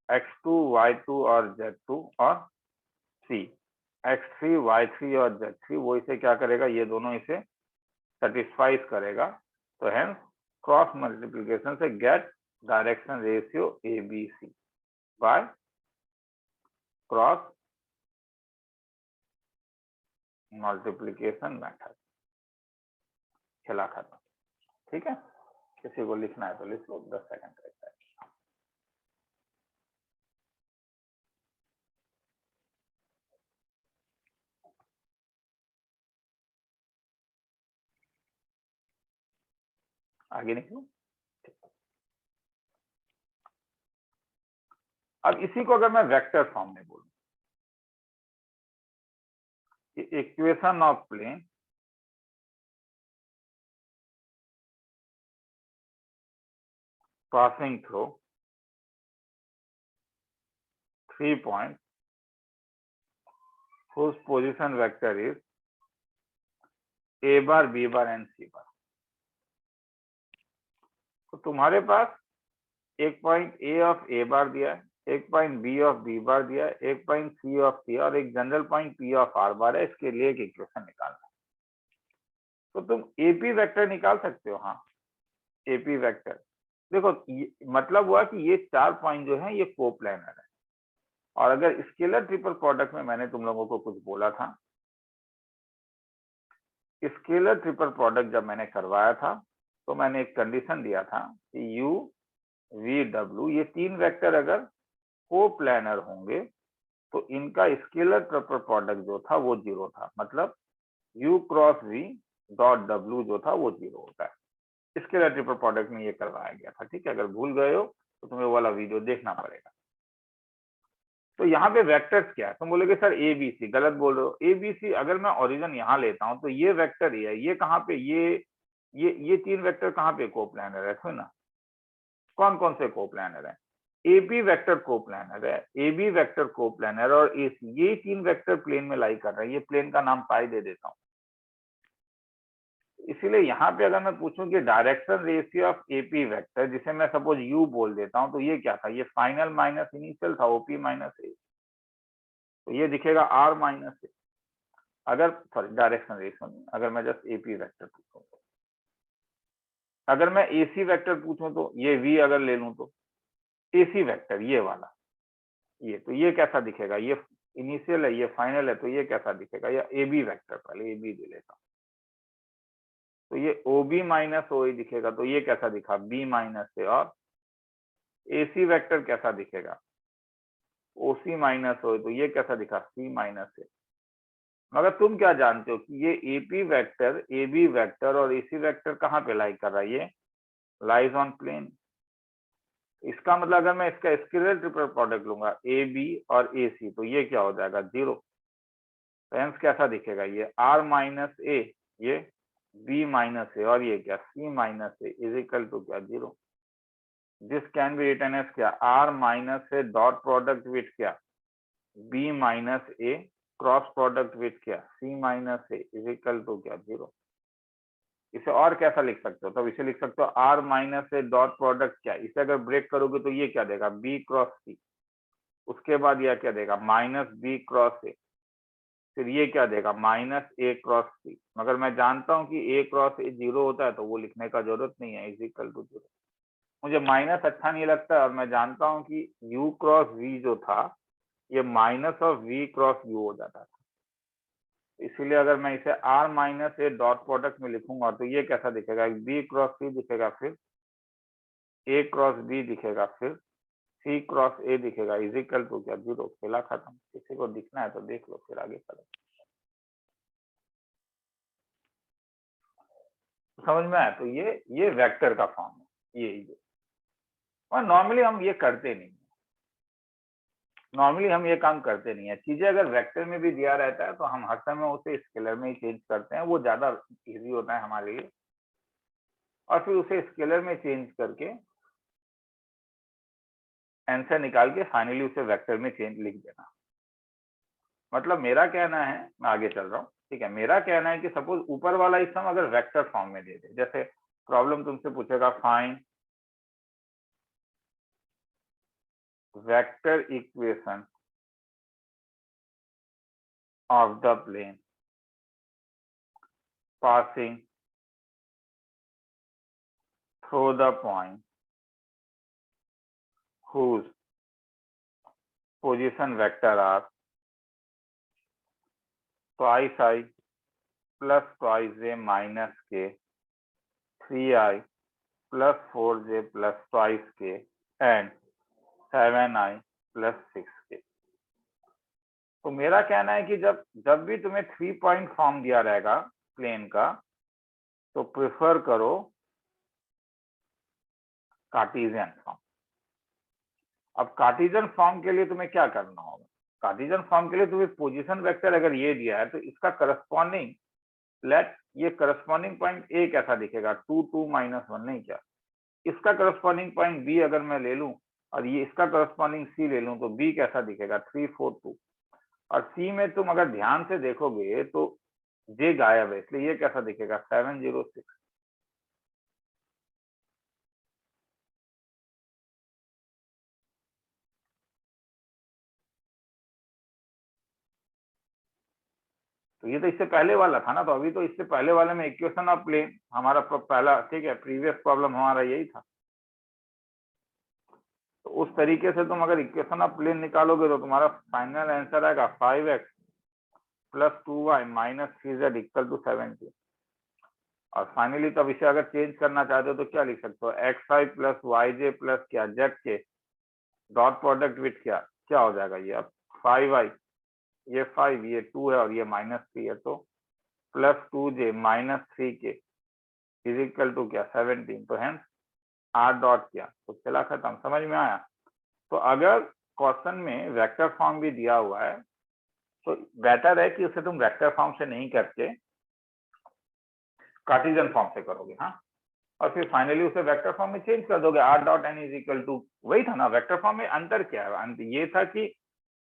x2 y2 और z2 और c x3 y3 और z3, वो इसे क्या करेगा? ये दोनों इसे सेटिस्फाइज करेगा। तो हेंस क्रॉस मल्टीप्लिकेशन से get direction ratio ABC by cross multiplication method, खेला खत्म। ठीक है, किसी को लिखना है तो लिख लो, 10 सेकंड रहता है। आगे निकलो। अब इसी को अगर मैं वेक्टर फॉर्म में बोलूं, equation of plane passing through 3 points whose position vector is a bar, b bar and c bar। तो तुम्हारे पास एक पॉइंट ए ऑफ ए बार दिया है, एक point b of b bar दिया है, एक पॉइंट सी ऑफ सी और एक general point p of r bar है। इसके लिए एक इक्वेशन निकालना है। तो तुम एपी वेक्टर निकाल सकते हो। हाँ, एपी वेक्टर देखो, मतलब हुआ कि ये 4 पॉइंट जो है ये कोप्लानर है। और अगर स्केलर ट्रिपल प्रोडक्ट में मैंने तुम लोगों को कुछ बोला था, स्केलर ट्रिपल प्रोडक्ट जब मैंने करवाया था तो मैंने एक कंडीशन दिया था कि यू वी डब्ल्यू ये 3 वेक्टर अगर कोप्लानर होंगे तो इनका स्केलर ट्रिपल प्रोडक्ट जो था वो 0 था। मतलब u cross v dot w जो था वो 0 होता है। स्केलर ट्रिपल प्रोडक्ट में ये करवाया गया था। ठीक है, अगर भूल गए हो तो तुम्हें वो वाला वीडियो देखना पड़ेगा। तो यहाँ पे वेक्टर्स क्या है, तुम बोलोगे सर ए बी सी, गलत बोल रहे हो। ए बी सी अगर मैं ओरिजिन यहाँ लेता हूँ तो ये वेक्टर ये कहाँ पे, ये 3 वेक्टर कहाँ पे कोप्लानर है, सुन ना। कौन कौन से कोप्लानर है? ए बी वेक्टर कोप्लानर है, ए बी वेक्टर कोप्लानर और ए सी, ये 3 वेक्टर प्लेन में लाई कर रहे हैं। ये प्लेन का नाम पाई दे देता हूँ। इसीलिए यहाँ पे अगर मैं पूछूं कि direction ratio of AP vector, जिसे मैं सपोज यू बोल देता हूँ, तो ये क्या था, ये फाइनल माइनस इनिशियल था, ओपी माइनस ए, तो ये दिखेगा आर माइनस ए। अगर सॉरी डायरेक्शन रेशियो नहीं, अगर मैं जस्ट एपी वेक्टर पूछूं तो, अगर मैं एसी वेक्टर पूछूं तो ये वी अगर ले लूं तो एसी वेक्टर ये वाला, ये तो ये कैसा दिखेगा, ये इनिशियल है, ये फाइनल है, तो ये कैसा दिखेगा, या ए बी वेक्टर, पहले ए बी ले लेता हूँ, तो ये ओ बी माइनस ओ ए दिखेगा, तो ये कैसा दिखा, बी माइनस ए। और एसी वेक्टर कैसा दिखेगा, ओसी माइनस ओ, तो ये कैसा दिखा, सी माइनस ए। मगर तुम क्या जानते हो कि ये AP vector, a b vector और एसी वेक्टर कहाँ पे लाई कर रहा है, ये लाइज ऑन प्लेन। इसका मतलब अगर मैं इसका स्केलर ट्रिपल प्रोडक्ट लूंगा ए बी और ए सी, तो ये क्या हो जाएगा, 0। हेंस कैसा दिखेगा, ये आर माइनस ए, ये बी माइनस ए और ये क्या, C minus A is equal to क्या, 0। This can be written as क्या, R minus A dot product with क्या, B minus A cross product with क्या, C minus A is equal to क्या, 0। इसे और कैसा लिख सकते हो, तब इसे लिख सकते हो आर माइनस ए डॉट प्रोडक्ट क्या, इसे अगर ब्रेक करोगे तो ये क्या देगा, बी क्रॉस सी, उसके बाद यह क्या देगा, माइनस बी क्रॉस ए, फिर ये क्या देगा, माइनस ए क्रॉस सी। मगर मैं जानता हूं कि ए क्रॉस ए 0 होता है, तो वो लिखने का जरूरत नहीं है, इज इक्वल टू 0। मुझे माइनस अच्छा नहीं लगता और मैं जानता हूं कि u क्रॉस v जो था ये minus of v cross u हो जाता था। इसीलिए अगर मैं इसे r माइनस ए डॉट प्रोडक्ट में लिखूंगा तो ये कैसा दिखेगा, b क्रॉस c दिखेगा, फिर a क्रॉस b दिखेगा, फिर c क्रॉस a दिखेगा, इज इक्वल टू क्या, 0। खेला खत्म। किसी को दिखना है तो देख लो, फिर आगे चलो। समझ में आया? तो ये वेक्टर का फॉर्म है, ये और नॉर्मली हम ये करते नहीं, नॉर्मली हम ये काम करते नहीं है। चीजें अगर वेक्टर में भी दिया रहता है तो हम हर समय उसे स्केलर में ही चेंज करते हैं, वो ज्यादा इजी होता है हमारे लिए। और फिर उसे स्केलर में चेंज करके आंसर निकाल के फाइनली उसे वेक्टर में चेंज लिख देना। मतलब मेरा कहना है, मैं आगे चल रहा हूँ, ठीक है, मेरा कहना है कि सपोज ऊपर वाला ही सम अगर वेक्टर फॉर्म में दे दे, जैसे प्रॉब्लम तुमसे पूछेगा find vector equation of the plane passing through the point whose position vector are twice I plus twice j minus के 3i plus 4j plus twice के एंड 7i प्लस 6k। तो मेरा कहना है कि जब भी तुम्हें 3 पॉइंट फॉर्म दिया रहेगा प्लेन का, तो प्रेफर करो कार्टेशियन फॉर्म। अब कार्टेशियन फॉर्म के लिए तुम्हें क्या करना होगा? कार्टेशियन फॉर्म के लिए तुम्हें पोजीशन वेक्टर अगर ये दिया है तो इसका करस्पॉन्डिंग ये करस्पॉन्डिंग पॉइंट ए कैसा दिखेगा? 2 2 -1 नहीं क्या? इसका करस्पॉन्डिंग पॉइंट बी अगर मैं ले लूं और ये इसका करस्पॉन्डिंग सी ले लूं तो बी कैसा दिखेगा? 3 4 2। और सी में तुम अगर ध्यान से देखोगे तो जे गायब है, इसलिए ये कैसा दिखेगा? 7 0 6। तो ये तो इससे पहले वाला था ना, तो अभी तो इससे पहले वाले में इक्वेशन ऑफ प्लेन हमारा पहला, ठीक है, प्रीवियस प्रॉब्लम हमारा यही था। तो उस तरीके से तुम अगर इक्वेशन ऑफ प्लेन निकालोगे तो तुम्हारा फाइनल आंसर आएगा 5x plus 2y minus 3z equal to 17। और फाइनली तब इसे अगर चेंज करना चाहते हो तो क्या लिख सकते हो? xi प्लस yj प्लस क्या z के डॉट प्रोडक्ट विथ क्या क्या हो जाएगा? ये अब 5i, ये 5, ये 2 है और ये -3 है, तो plus 2j minus 3k is equal to क्या? 17। तो हेंस आर डॉट क्या? तो चला खत्म। समझ में आया? तो अगर क्वेश्चन में वेक्टर फॉर्म भी दिया हुआ है तो बेटर है कि उसे तुम वेक्टर फॉर्म से नहीं करके कार्टेशियन फॉर्म से करोगे। हाँ, और फिर फाइनली उसे वेक्टर फॉर्म में चेंज कर दोगे। R dot N is equal to, वही था ना वेक्टर फॉर्म में। अंतर क्या है? अंतर ये था कि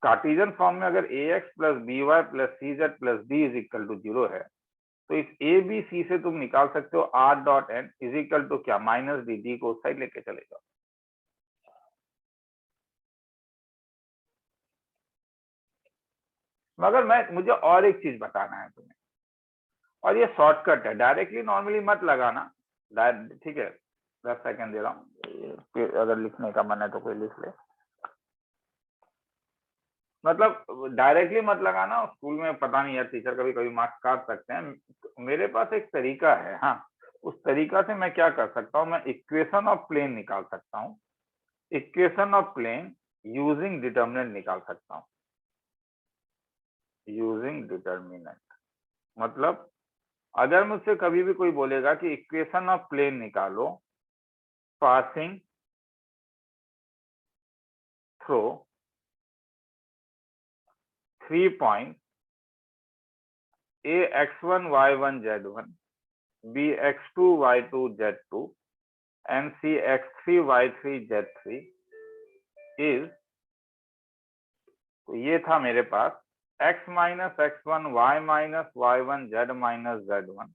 कार्टेशियन फॉर्म में अगर ax plus by plus cz plus d is equal to 0 है तो इस ए बी सी से तुम निकाल सकते हो R dot N is equal to क्या? Minus D. डी को उस साइड लेके चले जाओ। मगर मुझे और एक चीज बताना है तुम्हें, और ये शॉर्टकट है, डायरेक्टली नॉर्मली मत लगाना। ठीक है, 10 सेकंड दे रहा हूँ, अगर लिखने का मन है तो कोई लिख ले। मतलब डायरेक्टली मत लगाना, स्कूल में पता नहीं यार टीचर कभी कभी मार्क्स काट सकते हैं। मेरे पास एक तरीका है, हाँ, उस तरीका से मैं क्या कर सकता हूँ, मैं इक्वेशन ऑफ प्लेन निकाल सकता हूँ। Equation of plane using determinant निकाल सकता हूँ। यूजिंग डिटर्मिनेंट मतलब अगर मुझसे कभी भी कोई बोलेगा कि इक्वेशन ऑफ प्लेन निकालो passing through 3 point a x1 y1 z1 b x2 y2 z2 and c x3 y3 z3 is, तो ये था मेरे पास x minus x1 y minus y1 z minus z1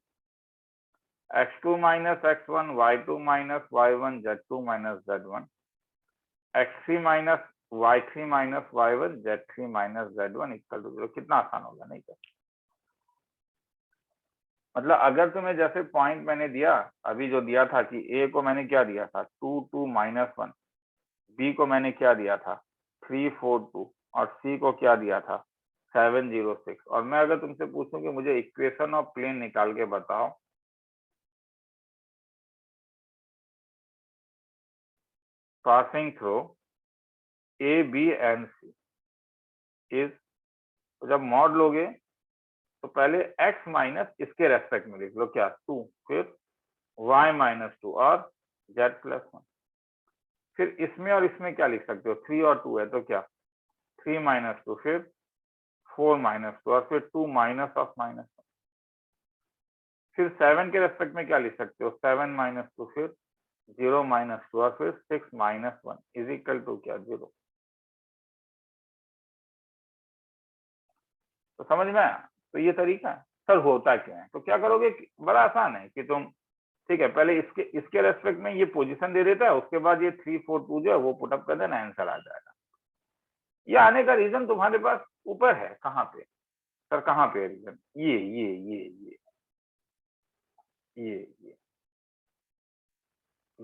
x2 minus x1 y2 minus y1 z2 minus z1 x3 minus y3 minus y1 z3 minus z1 equal to 0। कितना आसान होगा, नहीं क्या? मतलब अगर तुम्हें जैसे पॉइंट मैंने दिया अभी जो दिया था कि a को मैंने क्या दिया था 2 2 -1, b को मैंने क्या दिया था 3 4 2 और c को क्या दिया था 7 0 6, और मैं अगर तुमसे पूछूं कि मुझे इक्वेशन ऑफ प्लेन निकाल के बताओ, passing through a b and c is, तो जब मॉड लोगे तो पहले x माइनस इसके रेस्पेक्ट में लिख लो क्या 2, फिर y माइनस 2 और z प्लस 1, फिर इसमें और इसमें क्या लिख सकते हो 3 और 2 है तो क्या 3 माइनस 2, फिर 4 माइनस 2 और फिर 2 माइनस ऑफ माइनस 1, फिर 7 के रेस्पेक्ट में क्या लिख सकते हो 7 माइनस 2, फिर 0 माइनस 2 और फिर 6 माइनस 1 इज इक्वल टू क्या 0। तो समझ में आया? तो ये तरीका है। सर होता क्या है? तो क्या करोगे, बड़ा आसान है कि तुम, ठीक है, पहले इसके रेस्पेक्ट में ये पोजीशन दे देता है, उसके बाद ये 3 4 2 जो है वो पुटअप कर देना, आंसर आ जाएगा। ये आने का रीजन तुम्हारे पास ऊपर है, कहाँ पे सर, कहाँ पे रीजन? ये ये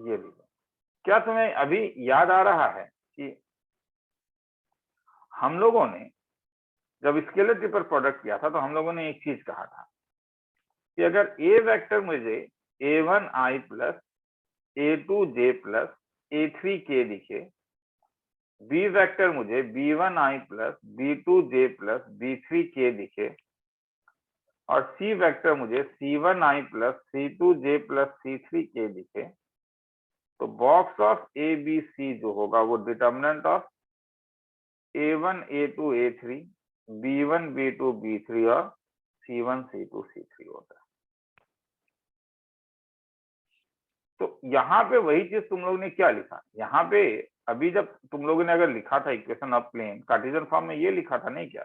रीजन। क्या तुम्हें अभी याद आ रहा है कि हम लोगों ने जब स्केलर ट्रिपल प्रोडक्ट किया था तो हम लोगों ने एक चीज कहा था कि अगर ए वेक्टर मुझे a1i plus a2j plus a3k दिखे, बी वेक्टर मुझे b1i plus b2j plus b3k दिखे, और सी वेक्टर मुझे c1i plus c2j plus c3k दिखे, तो box of A B C जो होगा वो determinant of a1 a2 a3 b1 b2 b3 और c1 c2 c3 होता है। तो यहाँ पे वही चीज तुम लोग ने क्या लिखा, यहाँ पे अभी जब तुम लोगों ने अगर लिखा था equation of plane Cartesian form में, ये लिखा था नहीं क्या,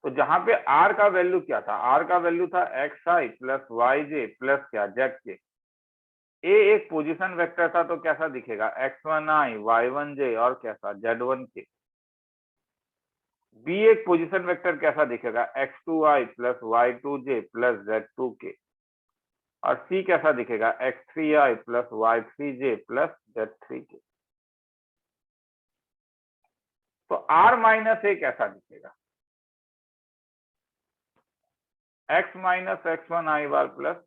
तो जहां पे आर का वैल्यू क्या था, आर का वैल्यू था x i plus y j plus क्या जेड के। ए एक पोजीशन वेक्टर था तो कैसा दिखेगा, x1i y1j और कैसा z1k। बी एक पोजीशन वेक्टर कैसा दिखेगा, x2i plus y2j plus z2k। और सी कैसा दिखेगा, x3i plus y3j plus z3k। तो r माइनस ए कैसा दिखेगा, x minus x1i bar plus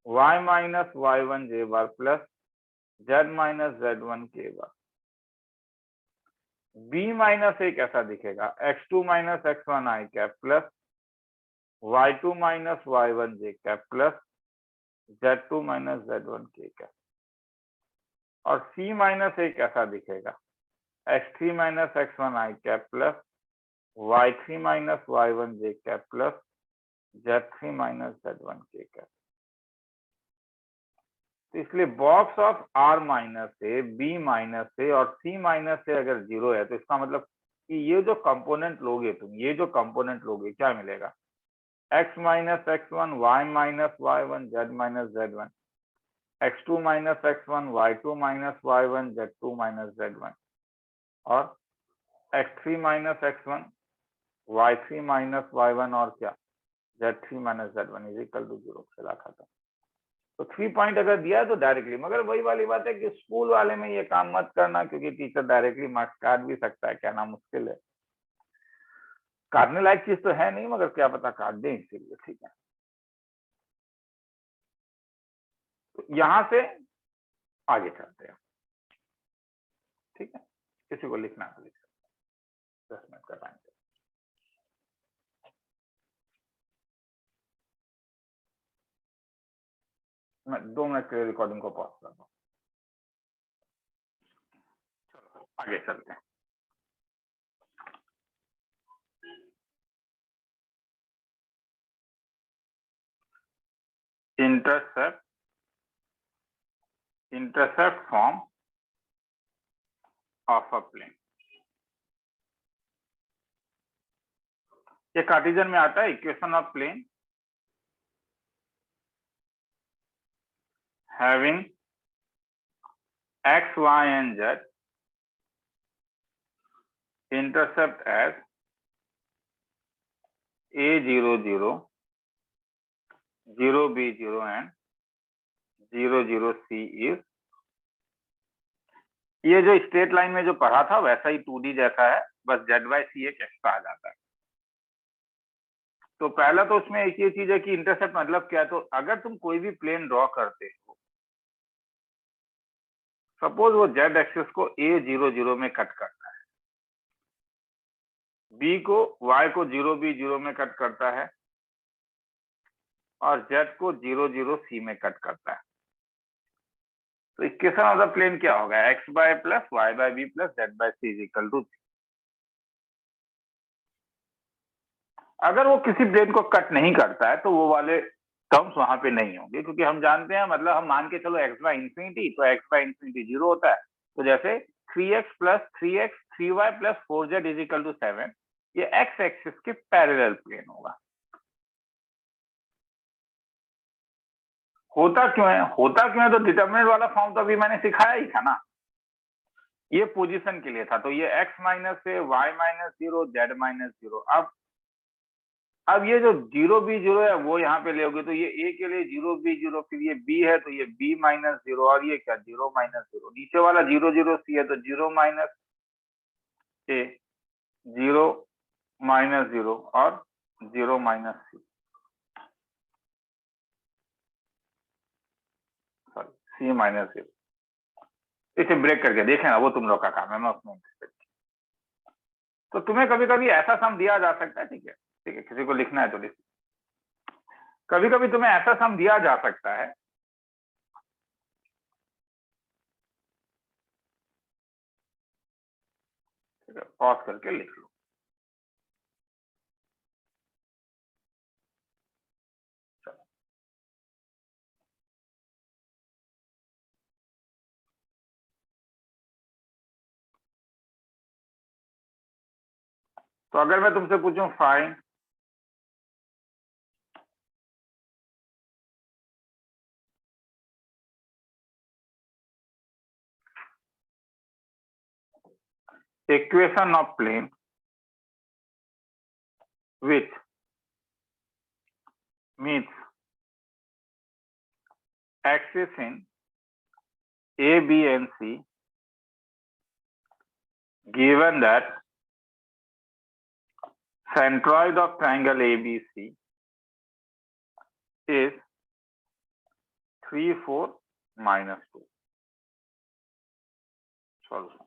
y minus y1j bar plus z minus z1k bar. b minus A कैसा दिखेगा, x2 minus x1i cap plus y2 minus y1j cap plus z2 minus z1k cap. और c minus A कैसा दिखेगा, x3 minus x1i cap plus y3 minus y1j cap plus z3 minus z1k cap. तो इसलिए box of r minus A, b minus A और c minus ए अगर zero है तो इसका मतलब कि ये जो कंपोनेंट लोगे तुम, ये जो कंपोनेंट लोगे क्या मिलेगा, x minus x1 y minus y1 z minus z1, x2 minus x1 y2 minus y1 z2 minus z1 और x3 minus x1 y3 minus y1 और क्या z3 minus z1 is equal to 0 से रखा था। तो 3 पॉइंट अगर दिया है तो डायरेक्टली, मगर वही वाली बात है कि स्कूल वाले में ये काम मत करना क्योंकि टीचर डायरेक्टली मार्क्स काट भी सकता है, कहना मुश्किल है। काटने लायक चीज तो है नहीं मगर क्या पता काट दें, इसीलिए ठीक है। तो यहां से आगे चलते हैं, ठीक है। किसी को लिखना तो लिख सकते, 10 मिनट का टाइम। मैं 2 मिनट के लिए रिकॉर्डिंग को पॉज कर दूं। चलो आगे चलते हैं। intercept form of a plane, ये कार्टेशियन में आता है equation of plane having x, y and z intercept as a0 0 0 b0 and 0 0 c is, ये जो स्ट्रेट लाइन में जो पढ़ा था वैसा ही 2D जैसा है, बस z by c एक एक्स्ट्रा आ जाता है। तो पहला तो उसमें एक ये चीज है कि इंटरसेप्ट मतलब क्या है, तो अगर तुम कोई भी प्लेन ड्रॉ करते हो, सपोज वो z एक्सिस को a0 0 में कट करता है, b को y को 0 b 0 में कट करता है और z को 0 0 c में कट करता है, तो इक्वेशन ऑफ द प्लेन क्या होगा, x by plus y by b plus z by c is equal to 3। अगर वो किसी प्लेन को कट नहीं करता है तो वो वाले टर्म्स वहां पे नहीं होंगे, क्योंकि हम जानते हैं, मतलब हम मान के चलो x बाय इंफिनिटी, तो x बाय इंफिनिटी 0 होता है। तो जैसे 3x plus 3x 3y plus 4z is equal to 7, ये x एक्सिस के पैरेलल प्लेन होगा। होता क्यों है, तो डिटरमिनेंट वाला फॉर्म तो अभी मैंने सिखाया ही था ना, ये पोजीशन के लिए था, तो ये x माइनस से y माइनस 0 z माइनस 0। अब ये जो 0 b 0 है वो यहाँ पे ले, तो ये a के लिए 0 b 0, फिर ये b है तो ये b माइनस 0 और ये क्या 0 माइनस 0, नीचे वाला 0 0 c है तो 0 माइनस a 0 माइनस 0 और 0 माइनस c। c minus 0। इसे ब्रेक करके देखें ना, वो तुम लोग का काम है, मैं उसमें इंटरेस्टेड। तो तुम्हें कभी कभी ऐसा सम दिया जा सकता है, ठीक है, ठीक है, किसी को लिखना है तो लिख, कभी कभी तुम्हें ऐसा सम दिया जा सकता है, ठीक है, पॉज करके लिख लो। तो अगर मैं तुमसे पूछूं find equation of plane which meets axis in A, B and C given that centroid of triangle ABC is 3, 4, -2. Solution.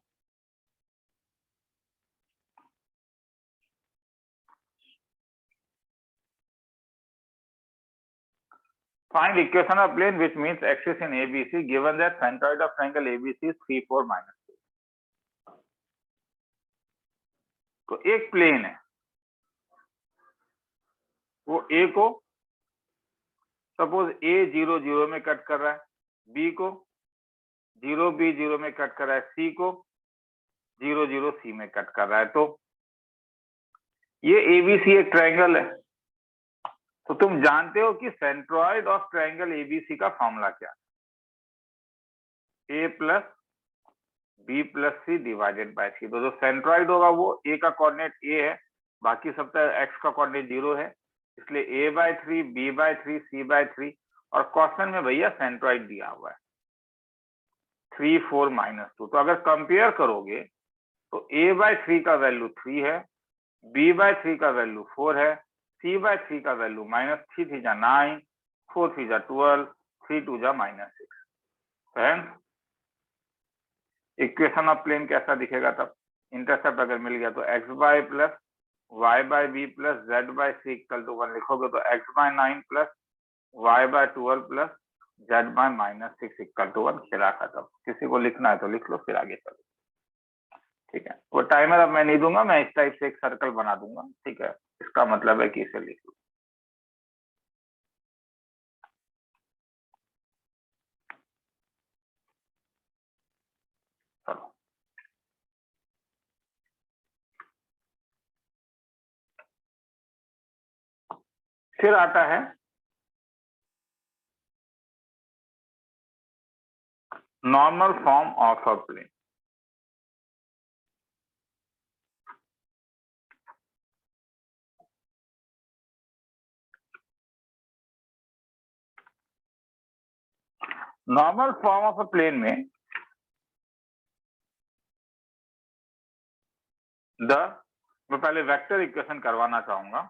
Find equation of plane which meets axis in ABC given that centroid of triangle ABC is 3, 4, -2. तो एक plane है, वो A को suppose A 0, 0 में cut कर रहा है, B को 0, B 0 में कट कर रहा है, C को 0, 0 C में कट कर रहा है। तो ये ABC एक ट्रायंगल है। तो तुम जानते हो कि सेंट्रॉइड ऑफ ट्रायंगल एबीसी का फॉर्मूला क्या है, a plus B plus C divided by C. तो जो सेंट्रॉइड होगा वो a का कोऑर्डिनेट a है, बाकी सब x का कोऑर्डिनेट 0 है, इसलिए a/3 b/3 c/3। और क्वेश्चन में भैया सेंट्रॉइड दिया हुआ है 3, 4, -2। तो अगर कंपेयर करोगे तो a/3 का वैल्यू 3 है, b/3 का वैल्यू 4 है, c/3 का वैल्यू -3 3 जा 9, 4 3 जा 12, 3 2 जा -6। फ्रेंड्स, इक्वेशन ऑफ प्लेन कैसा दिखेगा तब? इंटरसेप्ट अगर मिल गया तो x/y plus y/b plus z/c equal to 1 लिखोगे तो x/9 plus y/12 plus z/-6 equal to 1। खेला खत्म। किसी को लिखना है तो लिख लो, फिर आगे चलो, ठीक है। वो टाइमर अब मैं नहीं दूंगा, मैं इस टाइप से एक सर्कल बना दूंगा, ठीक है। इसका मतलब है कि इसे लिख लो। चलो, फिर आता है normal form of a plane. Normal form of a plane में मैं पहले वेक्टर इक्वेशन करवाना चाहूंगा।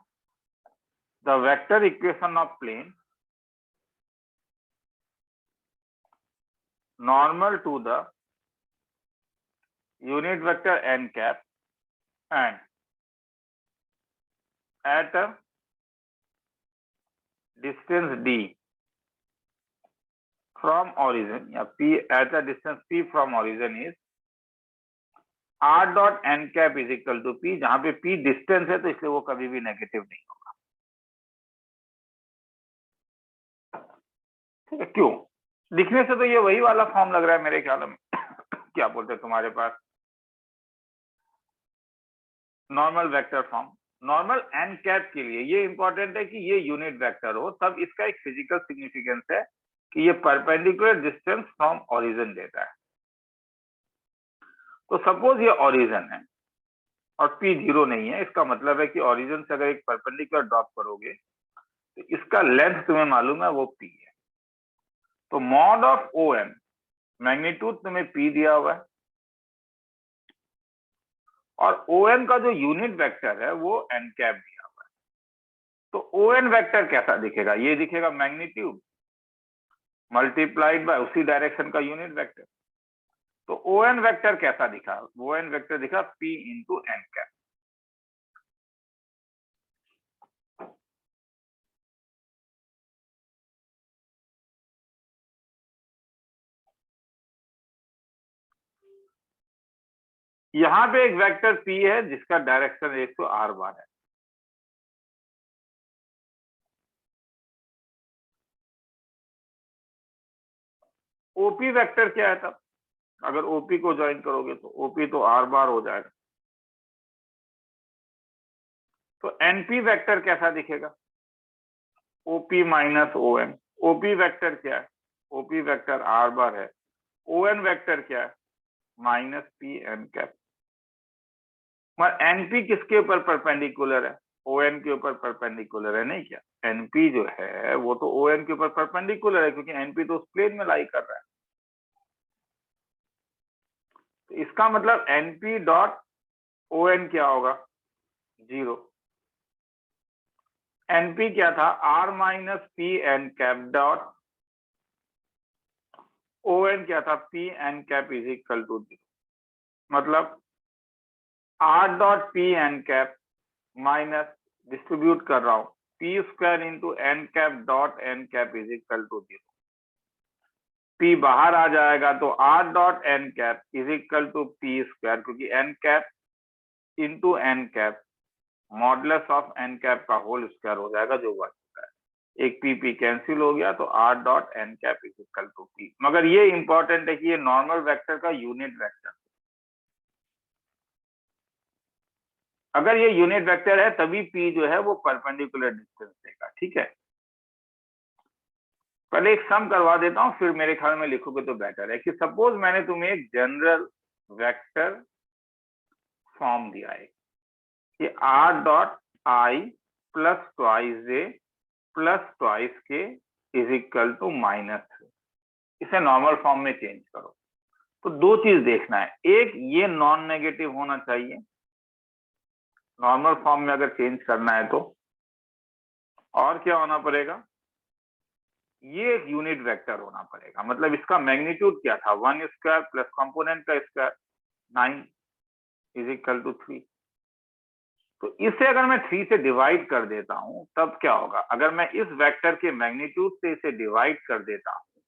The vector equation of plane normal to the unit vector n cap and at a distance d from origin या p at a distance p from origin is r dot n cap is equal to p, जहां पे p distance है तो इसलिए वो कभी भी negative नहीं होगा, ठीक है। क्यों? दिखने से तो ये वही वाला फॉर्म लग रहा है मेरे ख्याल में। क्या बोलते हैं तुम्हारे पास normal vector form. Normal n cap के लिए ये इंपॉर्टेंट है कि ये यूनिट वेक्टर हो, तब इसका एक फिजिकल सिग्निफिकेंस है कि ये परपेंडिकुलर डिस्टेंस फ्रॉम ओरिजिन देता है। तो सपोज ये ओरिजिन है और p 0 नहीं है, इसका मतलब है कि ओरिजिन से अगर एक परपेंडिकुलर ड्रॉप करोगे तो इसका लेंथ तुम्हें मालूम है वो p है। तो mod of O N, magnitude तुम्हें p दिया हुआ है और ओ एन का जो यूनिट वेक्टर है वो n कैप दिया हुआ है। तो ओ एन वेक्टर कैसा दिखेगा? ये दिखेगा मैग्नीट्यूड मल्टीप्लाइड बाय उसी डायरेक्शन का यूनिट वेक्टर। तो ओ एन वेक्टर कैसा दिखा? ओ एन वेक्टर दिखा P इंटू एन कैप। यहां पे एक वेक्टर P है जिसका डायरेक्शन 108 बार है। ओपी वेक्टर क्या है तब? अगर ओपी को ज्वाइन करोगे तो ओपी तो आर बार हो जाएगा। तो एनपी वेक्टर कैसा दिखेगा? OP minus O N. OP vector क्या है? ओपी वेक्टर आर बार है। ओ एन वेक्टर क्या है? Minus P N cap. मगर एनपी किसके ऊपर परपेंडिकुलर है? ओ एन के ऊपर परपेंडिकुलर है, नहीं क्या? एनपी जो है वो तो ओ एन के ऊपर परपेंडिकुलर है, क्योंकि एनपी तो उस प्लेन में लाई कर रहा है। तो इसका मतलब एनपी डॉट ओ एन क्या होगा? 0। एनपी क्या था? R minus P N cap dot O N क्या था? P N cap is equal to 0। मतलब are dot P N cap minus, distribute कर रहा हूं, P square into N cap dot N cap is equal to 0। P बाहर आ जाएगा तो are dot N cap is equal to P square, क्योंकि N cap into N cap modulus of N cap का whole square हो जाएगा, जो बच चुका है। एक पी कैंसिल हो गया तो are dot N cap is equal to P. मगर ये इंपॉर्टेंट है कि ये नॉर्मल वेक्टर का यूनिट वेक्टर, अगर ये यूनिट वेक्टर है तभी पी जो है वो परपेंडिकुलर डिस्टेंस देगा। ठीक है, पहले एक सम करवा देता हूं, फिर मेरे ख्याल में लिखोगे तो बेटर है। कि सपोज मैंने तुम्हें एक जनरल वेक्टर फॉर्म दिया है कि R dot I plus twice J plus twice के इज इक्वल टू -3। इसे नॉर्मल फॉर्म में चेंज करो। तो दो चीज देखना है, एक ये नॉन नेगेटिव होना चाहिए नॉर्मल फॉर्म में अगर चेंज करना है तो, और क्या होना पड़ेगा? ये एक यूनिट वेक्टर होना पड़ेगा। मतलब इसका मैग्नीट्यूड क्या था? 1 स्क्वायर प्लस कंपोनेंट का स्क्वायर 9 इज इक्वल टू 3। तो इसे अगर मैं 3 से डिवाइड कर देता हूं तब क्या होगा? अगर मैं इस वेक्टर के मैग्नीट्यूड से इसे डिवाइड कर देता हूं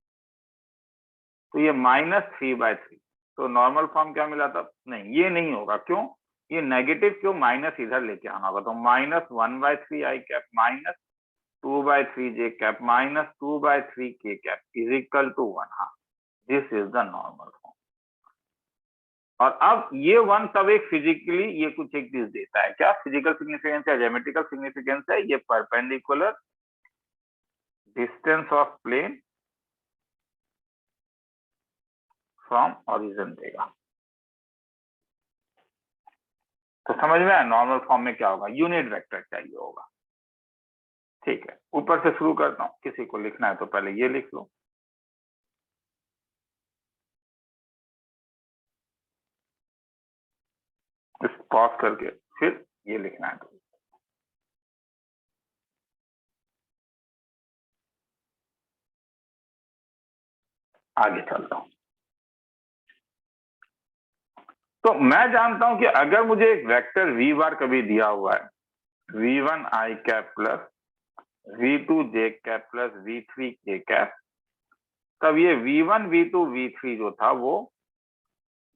तो ये -3/3। तो नॉर्मल फॉर्म क्या मिला तब? नहीं, ये नहीं होगा। क्यों? ये नेगेटिव क्यों? माइनस इधर लेके आना होगा। तो -1/3 आई कैप माइनस 2/3 जे कैप माइनस 2/3 के कैप इज इक्वल टू 1। हाँ, this is the normal form. और अब ये 1 तब एक फिजिकली ये कुछ एक चीज देता है। क्या फिजिकल सिग्निफिकेंस है, ज्योमेट्रिकल सिग्निफिकेंस है? ये perpendicular distance of plane from origin देगा। तो समझ में आया नॉर्मल फॉर्म में क्या होगा? यूनिट वेक्टर चाहिए होगा। ठीक है, ऊपर से शुरू करता हूं। किसी को लिखना है तो पहले ये लिख लो। इस पॉज करके फिर ये लिखना है। तो आगे चलता हूं। तो मैं जानता हूं कि अगर मुझे एक वेक्टर वी बार कभी दिया हुआ है, v1 आई कैप प्लस v2 जे कैप प्लस v3 के कैप, तब ये v1 v2 v3 जो था वो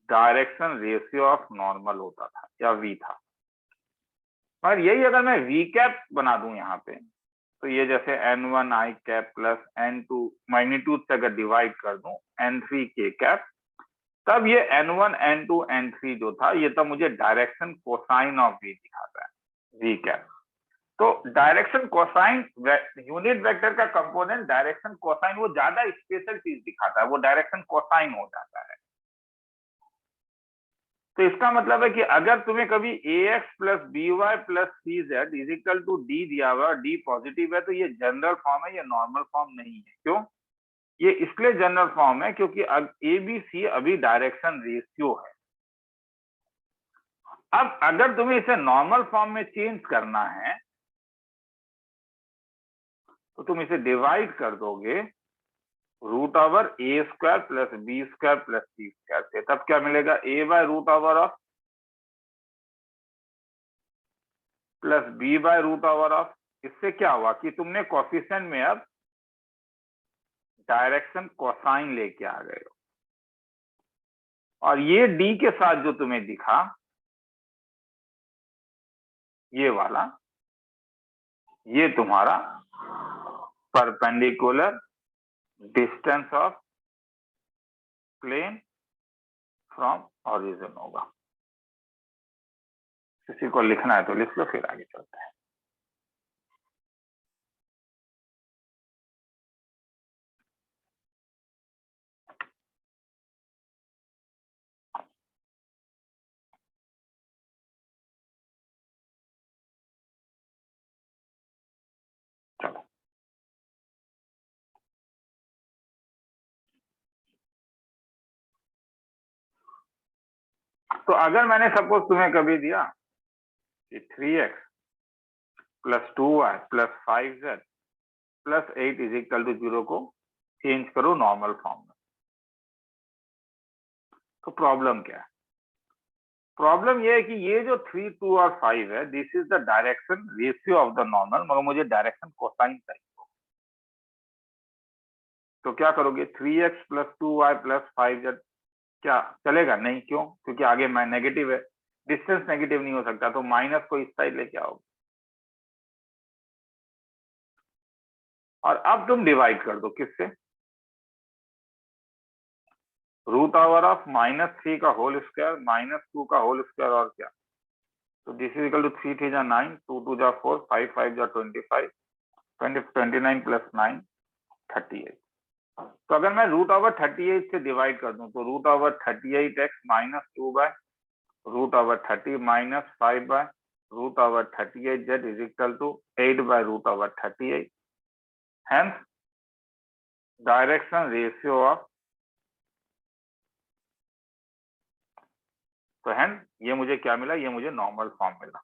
डायरेक्शन रेशियो ऑफ नॉर्मल होता था या v था। और यही अगर मैं v कैप बना दूं यहाँ पे, तो ये जैसे n1 आई कैप प्लस n2 मैग्नीट्यूड से अगर डिवाइड कर दूं n3 के कैप, तब ये n1 n2 n3 जो था ये तब मुझे डायरेक्शन कोसाइन ऑफ v दिखाता है, v कैप। तो डायरेक्शन कोसाइन यूनिट वेक्टर का कंपोनेंट डायरेक्शन कोसाइन वो ज्यादा स्पेशल चीज दिखाता है, वो डायरेक्शन कोसाइन हो जाता है। तो इसका मतलब है कि अगर तुम्हें कभी ax plus B Y plus C Z is equal to D दिया हुआ और डी पॉजिटिव है, तो ये जनरल फॉर्म है, ये नॉर्मल फॉर्म नहीं है। क्यों? ये इसलिए जनरल फॉर्म है क्योंकि अब ए बी सी अभी डायरेक्शन रेशियो है। अब अगर तुम्हें इसे नॉर्मल फॉर्म में चेंज करना है तो तुम इसे डिवाइड कर दोगे root over A square plus B square plus C square से, तब क्या मिलेगा, A by root over of plus B by root over of. इससे क्या हुआ कि तुमने कोफिशिएंट में अब डायरेक्शन कोसाइन लेके आ गए हो, और ये डी के साथ जो तुम्हें दिखा ये वाला, ये तुम्हारा perpendicular distance of plane from origin होगा। किसी को लिखना है तो लिख लो, फिर आगे चलते हैं। चलो, तो अगर मैंने सपोज तुम्हें कभी दिया कि 3x plus 2y plus 5z plus 8 is equal to 0 को चेंज करो नॉर्मल फॉर्म में, तो प्रॉब्लम क्या है? प्रॉब्लम ये है कि ये जो 3, 2 और 5 है, this is the direction ratio of the normal, मगर मुझे डायरेक्शन कोसाइन चाहिए। तो क्या करोगे, 3x plus 2y plus 5z क्या चलेगा? नहीं। क्यों? क्योंकि आगे मैं नेगेटिव है, डिस्टेंस नेगेटिव नहीं हो सकता, तो माइनस को इस साइड लेके आओगे। और अब तुम डिवाइड कर दो किससे, रूट ओवर ऑफ -3 का होल स्क्वायर -2 का होल स्क्वायर, और क्या, तो दिस इज इक्वल टू 3 3 जा 9, 2 2 जा 4, 5 5 जा 25, 29 प्लस 9 38। तो अगर मैं रूट ओवर 38 से डिवाइड कर दूं तो root over 38x minus 2 by root over 30 minus 5 by root over 38z is equal to 8 by root over 38। Hence direction ratio of, तो हेंस ये मुझे क्या मिला, ये मुझे नॉर्मल फॉर्म मिला,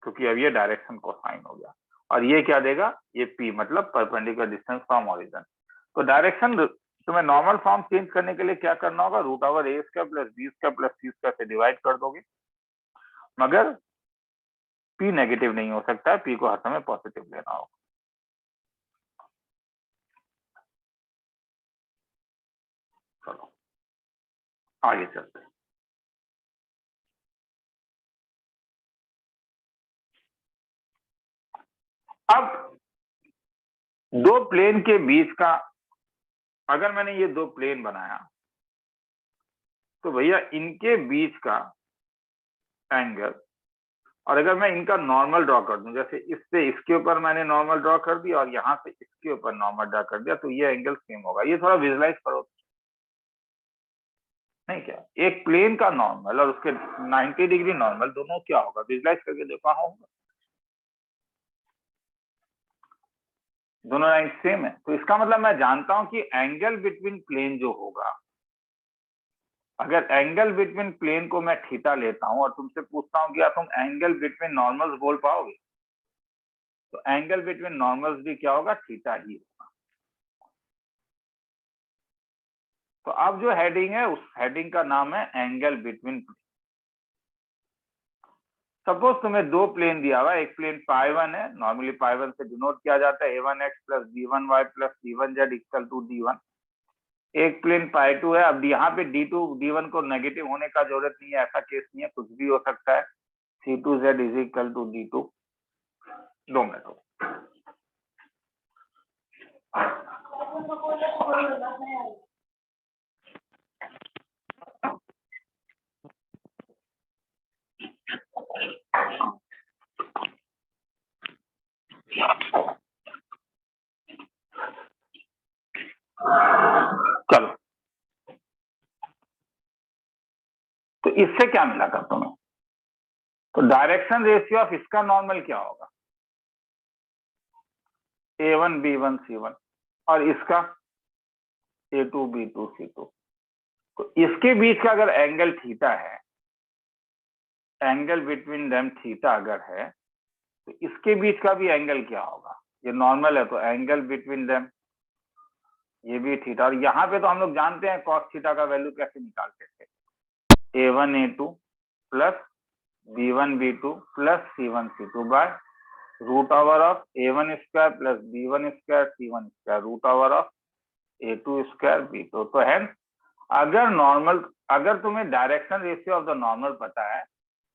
क्योंकि अब ये डायरेक्शन कोसाइन हो गया। और ये क्या देगा, ये p मतलब परपेंडिकुलर डिस्टेंस फ्रॉम ओरिजिन। तो डायरेक्शन तुम्हें नॉर्मल फॉर्म चेंज करने के लिए क्या करना होगा, root over A square plus B square plus C square से डिवाइड कर दोगे, मगर p नेगेटिव नहीं हो सकता है, p को हर समय पॉजिटिव लेना होगा। चलो आगे चलते हैं। अब दो प्लेन के बीच का, अगर मैंने ये दो प्लेन बनाया तो भैया इनके बीच का एंगल, और अगर मैं इनका नॉर्मल ड्रॉ कर दूं, जैसे इससे इसके ऊपर मैंने नॉर्मल ड्रॉ कर दिया और यहाँ से इसके ऊपर नॉर्मल ड्रॉ कर दिया, तो ये एंगल सेम होगा। ये थोड़ा विजुलाइज करो, नहीं क्या, एक प्लेन का नॉर्मल और उसके 90 डिग्री नॉर्मल दोनों क्या होगा, विजुलाइज करके देखो। हाँ होगा, दोनों लाइन सेम है, तो इसका मतलब मैं जानता हूं कि एंगल बिटवीन प्लेन जो होगा, अगर एंगल बिटवीन प्लेन को मैं थीटा लेता हूं और तुमसे पूछता हूं कि तुम एंगल बिटवीन नॉर्मल्स बोल पाओगे, तो एंगल बिटवीन नॉर्मल्स भी क्या होगा, थीटा ही होगा। तो अब जो हेडिंग है उस हेडिंग का नाम है एंगल बिटवीन प्लेन। सपोज तुम्हें दो प्लेन दिया हुआ है, एक प्लेन π1 है, नॉर्मली π1 से डिनोट किया जाता है a1x plus b1y plus c1z equal to d1। एक प्लेन π2 है, अब यहाँ पे d2 d1 को नेगेटिव होने का जरूरत नहीं है, ऐसा केस नहीं है, कुछ भी हो सकता है, c2z is equal to d2। 2 minute हो। चलो, तो इससे क्या मिला था तुम्हें, तो डायरेक्शन रेशियो ऑफ इसका नॉर्मल क्या होगा, a1 b1 c1, और इसका a2 b2 c2। तो इसके बीच का अगर एंगल थीटा है, एंगल बिटवीन देम थीटा अगर है, तो इसके बीच का भी एंगल क्या होगा, ये नॉर्मल है तो एंगल बिटवीन देम ये भी थीटा, और यहाँ पे तो हम लोग जानते हैं कॉस थीटा का वैल्यू कैसे निकालते थे, a1 a2 plus b1 b2 plus c1 c2 by root over of a1 square plus b1 square c1 square root over of a2 square b2। तो हेंस अगर तुम्हें direction ratio of the normal पता है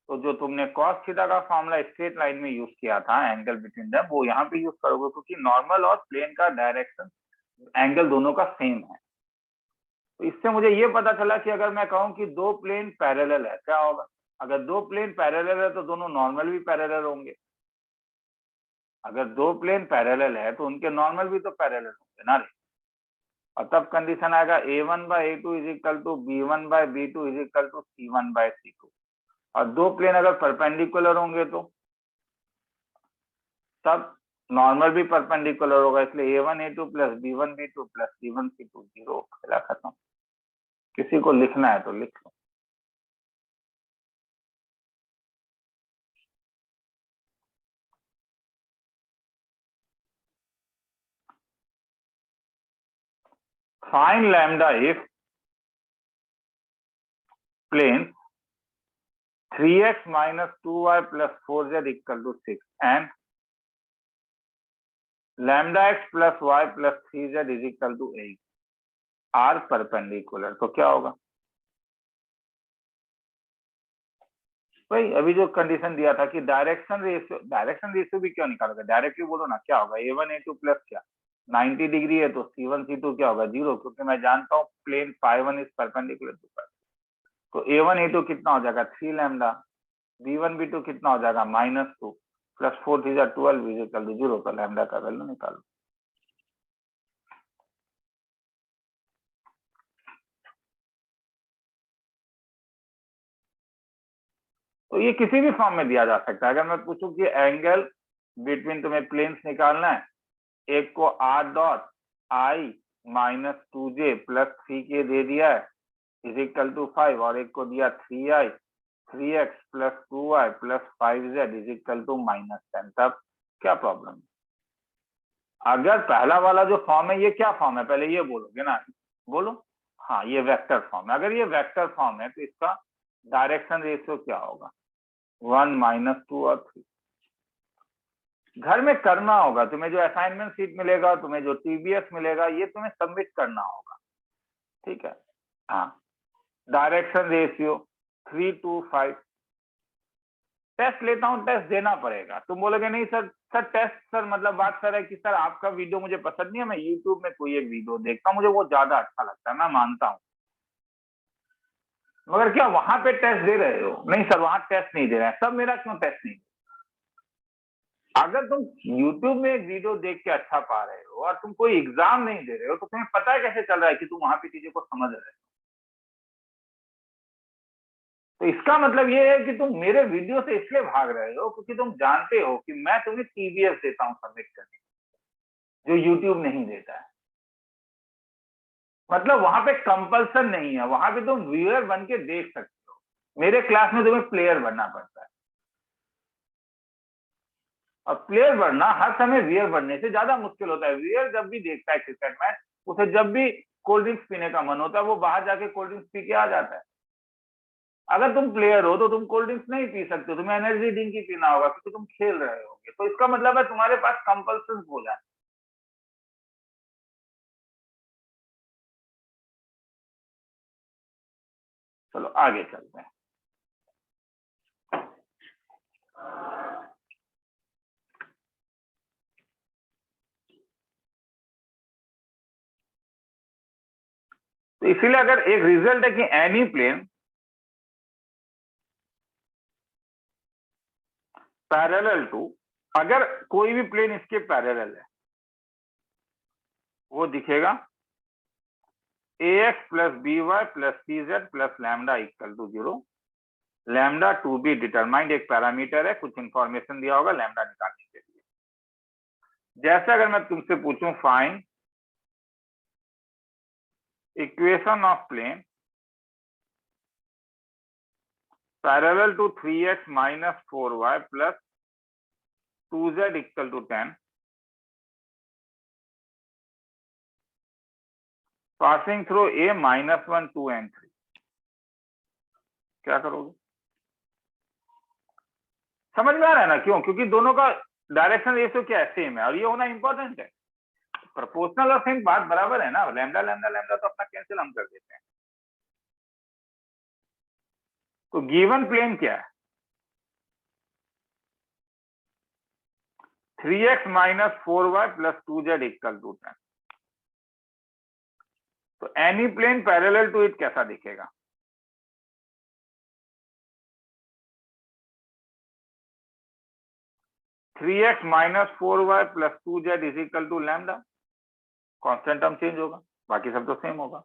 तो जो तुमने cos theta का formula straight line में यूज किया था एंगल बिटवीन देम, वो यहाँ पे यूज करोगे, क्योंकि नॉर्मल और प्लेन का डायरेक्शन एंगल दोनों का सेम है। तो इससे मुझे ये पता चला कि अगर मैं कहूँ कि दो प्लेन पैरेलल है क्या होगा, अगर दो प्लेन पैरेलल है तो दोनों नॉर्मल भी पैरेलल होंगे, अगर दो प्लेन पैरेलल है तो उनके नॉर्मल भी तो पैरेलल होंगे ना रे। और तब कंडीशन आएगा a1/a2 is equal to b1/b2 is equal to c1/c2। और दो प्लेन अगर परपेंडिकुलर होंगे तो तब नॉर्मल भी परपेंडिकुलर होगा, इसलिए a1a2 plus b1b2 plus c1c2 zero, खेला खत्म। किसी को लिखना है तो लिख लो। Find lambda if plane 3x minus 2y plus 4z equal to 6 and lambda x plus y plus 3z is equal to 8 are perpendicular. तो क्या होगा भाई, अभी जो कंडीशन दिया था कि डायरेक्शन रेशियो भी क्यों निकालोगे, डायरेक्टली बोलो ना, क्या होगा a1 a2 प्लस क्या 90 डिग्री है तो c1 c2 क्या होगा 0, क्योंकि मैं जानता हूँ प्लेन φ1 इज परपेंडिकुलर टू φ। तो a1 a2 कितना हो जाएगा 3 लैम्डा, b1 b2 कितना हो जाएगा -2 प्लस 4 3 12 इज इक्वल टू 0। तो लैम्डा का वैल्यू निकालो। तो ये किसी भी फॉर्म में दिया जा सकता है। अगर मैं पूछूं कि एंगल बिटवीन तुम्हें प्लेन्स निकालना है, एक को r dot i -2j plus 3k दे दिया है इज इक्वल टू 5, और एक को दिया 3i 3x plus 2y plus 5z is equal to -10, तब क्या प्रॉब्लम है? अगर पहला वाला जो फॉर्म है ये क्या फॉर्म है पहले ये बोलोगे ना, बोलो। हाँ, ये वेक्टर फॉर्म है। अगर ये वेक्टर फॉर्म है तो इसका डायरेक्शन रेशियो क्या होगा 1 -2 और 3। घर में करना होगा, तुम्हें जो असाइनमेंट शीट मिलेगा, तुम्हें जो टीबीएस मिलेगा, ये तुम्हें सबमिट करना होगा, ठीक है। हाँ, डायरेक्शन रेशियो 3 to 5। टेस्ट लेता हूँ, टेस्ट देना पड़ेगा। तुम बोलोगे नहीं सर, टेस्ट सर मतलब बात सर है कि सर आपका वीडियो मुझे पसंद नहीं है, मैं यूट्यूब में कोई एक वीडियो देखता हूँ, मुझे वो ज्यादा अच्छा लगता है, मैं मानता हूँ, मगर क्या वहां पे टेस्ट दे रहे हो? नहीं सर, वहां टेस्ट नहीं दे रहे हैं। सब मेरा क्यों टेस्ट नहीं? अगर तुम YouTube में एक वीडियो देख के अच्छा पा रहे हो और तुम कोई एग्जाम नहीं दे रहे हो, तो तुम्हें पता है कैसे चल रहा है कि तुम वहां पे चीजों को समझ रहे हो? तो इसका मतलब ये है कि तुम मेरे वीडियो से इसलिए भाग रहे हो क्योंकि तुम जानते हो कि मैं तुम्हें टीबीएस देता हूँ सबमिट करने, जो यूट्यूब नहीं देता है। मतलब वहां पे कंपल्सन नहीं है, वहां पे तुम व्यूअर बन के देख सकते हो। मेरे क्लास में तुम्हें प्लेयर बनना पड़ता है, और प्लेयर बनना हर समय व्यूअर बनने से ज्यादा मुश्किल होता है। व्यूअर जब भी देखता है क्रिकेट मैच, उसे जब भी कोल्ड ड्रिंक्स पीने का मन होता है, वो बाहर जाके कोल्ड ड्रिंक्स पी के आ जाता है। अगर तुम प्लेयर हो तो तुम कोल्ड ड्रिंक्स नहीं पी सकते, तुम्हें एनर्जी ड्रिंक ही पीना होगा क्योंकि तुम खेल रहे होगे। तो इसका मतलब है तुम्हारे पास कंपल्सन हो जाए। चलो आगे चलते हैं। तो इसीलिए अगर एक रिजल्ट है कि एनी प्लेन पैरेलल टू, अगर कोई भी प्लेन इसके पैरेलल है, वो दिखेगा ax plus by plus cz plus lambda equal to 0। Lambda to be determined एक पैरामीटर है, कुछ इंफॉर्मेशन दिया होगा लैम्डा निकालने के लिए। जैसे अगर मैं तुमसे पूछूं find equation of plane parallel to 3x minus 4y plus 2z equal to 10, passing through A -1 2 and 3, क्या करोगे? समझ में आ रहा है ना? क्यों? क्योंकि दोनों का डायरेक्शन रेशियो क्या है? सेम है, और ये होना इंपॉर्टेंट है। प्रोपोर्शनल और सिंक बात बराबर है ना, लैम्डा लैम्डा लैम्डा तो अपना कैंसिल हम कर देते हैं। तो गिवन प्लेन क्या है? 3x - 4y + 2z = 10। तो any plane parallel to it कैसा दिखेगा? थ्री एक्स - 4y + 2z = लैम्डा। कॉन्स्टेंट टर्म चेंज होगा, बाकी सब तो सेम होगा।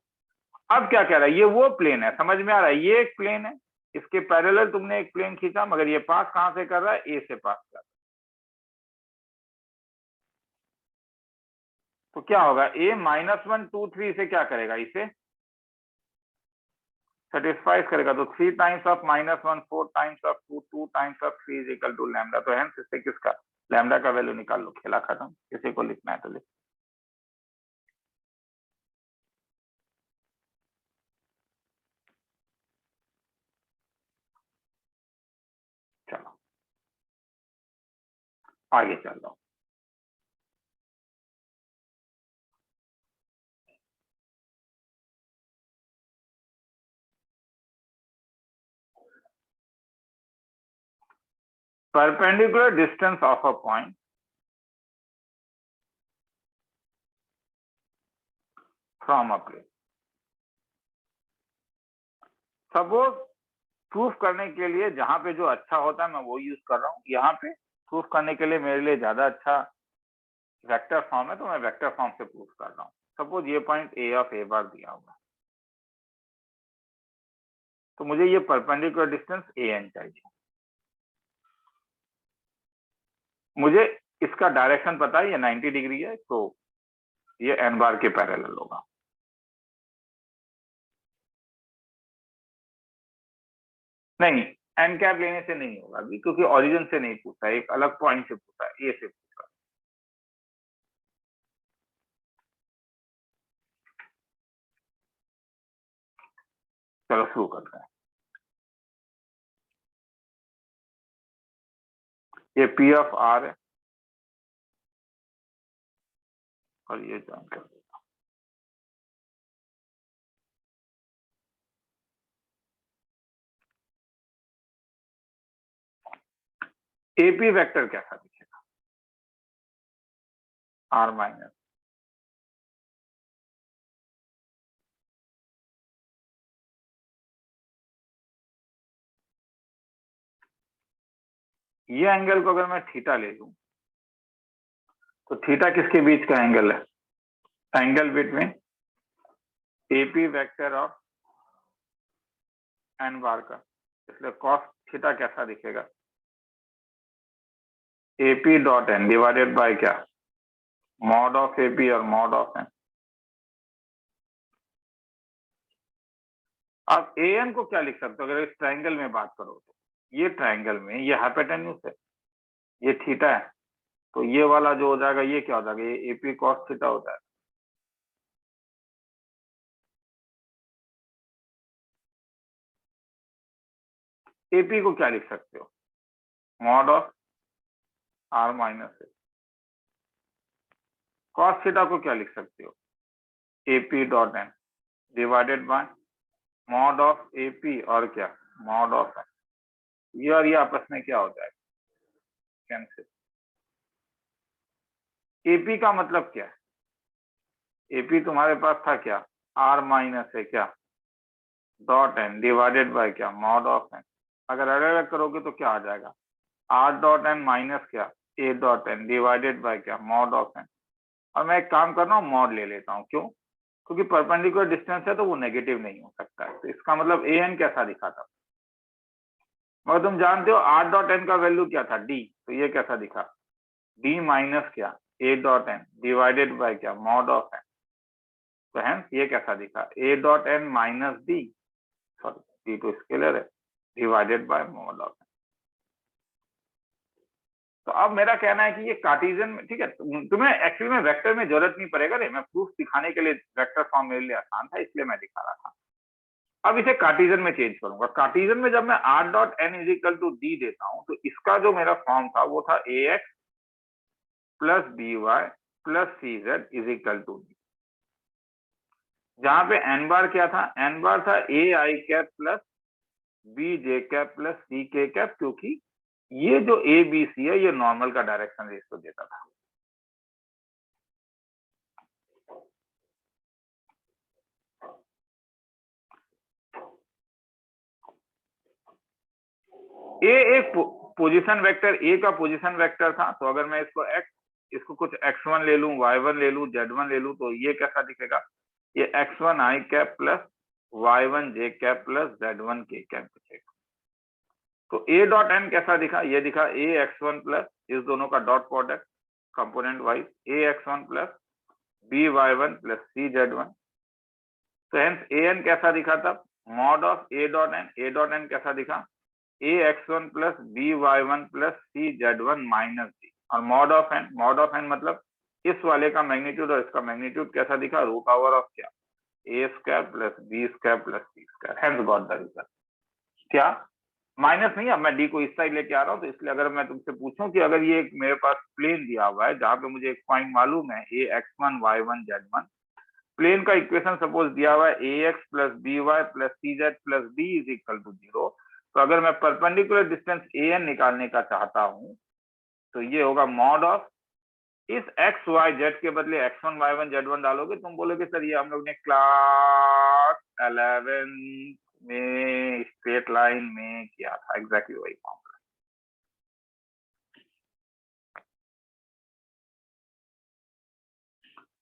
अब क्या कह रहा है? ये वो प्लेन है, समझ में आ रहा है? ये एक प्लेन है, इसके पैरेलल तुमने एक प्लेन खींचा, मगर ये पास कहां से कर रहा है? ए से पास कर रहा है। तो क्या होगा? ए -1 2 3 से क्या करेगा? इसे सेटिस्फाइज करेगा। तो 3 times of -1 4 times of 2 2 times of 3 = lambda. तो हेंस इससे किसका लैम्डा का वैल्यू निकाल लो, खेला खत्म। किसी को लिखना है तो लिख। चलो आगे चल रहा हूं। Perpendicular distance of a point from a plane। Suppose proof करने के लिए जहां पे जो अच्छा होता है मैं वो यूज कर रहा हूं, यहाँ पे प्रूफ करने के लिए मेरे लिए ज्यादा अच्छा वेक्टर फॉर्म है, तो मैं वेक्टर फॉर्म से प्रूफ कर रहा हूं। सपोज ये पॉइंट ए ऑफ ए बार दिया हुआ, तो मुझे ये परपेंडिकुलर डिस्टेंस ए एन चाहिए। मुझे इसका डायरेक्शन पता है, ये 90 डिग्री है, तो ये एन बार के पैरेलल होगा। नहीं, एन कैप लेने से नहीं होगा अभी, क्योंकि ओरिजिन से नहीं पूछा, एक अलग पॉइंट से पूछा, ए से पूछा। चलो शुरू करते हैं। ये पी ऑफ आर है, और ये ज्वाइन कर देगा। एपी वेक्टर कैसा दिखेगा? आर माइनस, ये एंगल को अगर मैं थीटा ले लूं, तो थीटा किसके बीच का एंगल है? Angle between AP vector of N bar का, इसलिए कॉस थीटा कैसा दिखेगा? AP dot N divided by क्या? मॉड ऑफ एपी और मॉड ऑफ एन। आप ए एन को क्या लिख सकते हो अगर इस ट्राइंगल में बात करो तो? ये ट्राइंगल में ये हाइपोटेन्यूज है, ये थीटा है, तो ये वाला जो हो जाएगा ये क्या हो जाएगा? ये एपी कॉस थीटा हो जाएगा। एपी को क्या लिख सकते हो? Mod of R minus A. Cos theta को क्या लिख सकते हो? AP dot N divided by mod of AP और क्या? Mod of N. ये और ये आपस में क्या हो जाएगा? कैंसिल। एपी का मतलब क्या है? एपी तुम्हारे पास था क्या? आर माइनस है क्या? डॉट एन डिवाइडेड बाय क्या? Mod of N. अगर अलग अलग करोगे तो क्या आ जाएगा? आर डॉट एन माइनस क्या? ए डॉट एन डिवाइडेड बाय क्या? Mod of N. और मैं एक काम कर रहा हूँ, मॉड ले लेता हूँ। क्यों? क्योंकि परपेंडिकुलर डिस्टेंस है तो वो नेगेटिव नहीं हो सकता है। तो इसका मतलब ए एन कैसा दिखा था? मगर तुम जानते हो आर डॉट एन का वैल्यू क्या था? डी। तो ये कैसा दिखा? डी माइनस क्या? ए डॉट एन डिवाइडेड बाय क्या? Mod of N. तो हेंस ये कैसा दिखा? A dot N minus D, sorry D तो स्केलर है, divided by mod of N. तो अब मेरा कहना है कि ये कार्टेशियन में, ठीक है, तुम्हें एक्चुअली में वेक्टर में जरूरत नहीं पड़ेगा रे, मैं प्रूफ दिखाने के लिए वेक्टर फॉर्म मेरे लिए आसान था इसलिए मैं दिखा रहा था। अब इसे कार्टेशियन में चेंज करूंगा। कार्टेशियन में जब मैं r dot n is equal to D देता हूं तो इसका जो मेरा फॉर्म था वो था ax plus B Y plus C Z is equal to D, जहां पे n बार क्या था, n बार था a I cap plus B J cap plus C K cap, क्योंकि ये जो ए बी सी है ये नॉर्मल का डायरेक्शन रेशियो देता था। ए एक पोजीशन वेक्टर, ए का पोजीशन वेक्टर था, तो अगर मैं इसको कुछ x1 ले लूं, y1 ले लूं, z1 ले लूं तो ये कैसा दिखेगा, ये x1 आई कैप प्लस y1 जे कैप प्लस z1 के कैप दिखेगा। तो a डॉट n कैसा दिखा, ये दिखा a x1 प्लस इस दोनों का dot product component wise a x1 plus b y1 plus c z1। तो हेंस an कैसा दिखा तब, mod of a dot n कैसा दिखा a x1 plus b y1 plus c z1 minus d, और मॉड ऑफ n मतलब इस वाले का मैग्नीट्यूड और इसका मैग्नीट्यूड कैसा दिखा, रूट ओवर ऑफ क्या, a square plus b square plus c square, hence got the result. क्या माइनस नहीं, अब मैं d को इस साइड लेके आ रहा हूं, तो इसलिए अगर मैं तुमसे पूछूं कि अगर ये मेरे पास प्लेन दिया हुआ है जहां पे मुझे एक पॉइंट मालूम है a x1 y1 z1, plane का इक्वेशन सपोज दिया हुआ है ax plus B Y plus C Z plus D is equal to 0, तो अगर मैं परपेंडिकुलर डिस्टेंस an निकालने का चाहता हूं तो ये होगा मॉड ऑफ इस x y z के बदले x1 y1 z1 डालोगे, तुम बोलोगे सर ये हम लोग ने क्लास 11 में स्ट्रेट लाइन में किया था, एग्जैक्टली वही फॉर्मूला।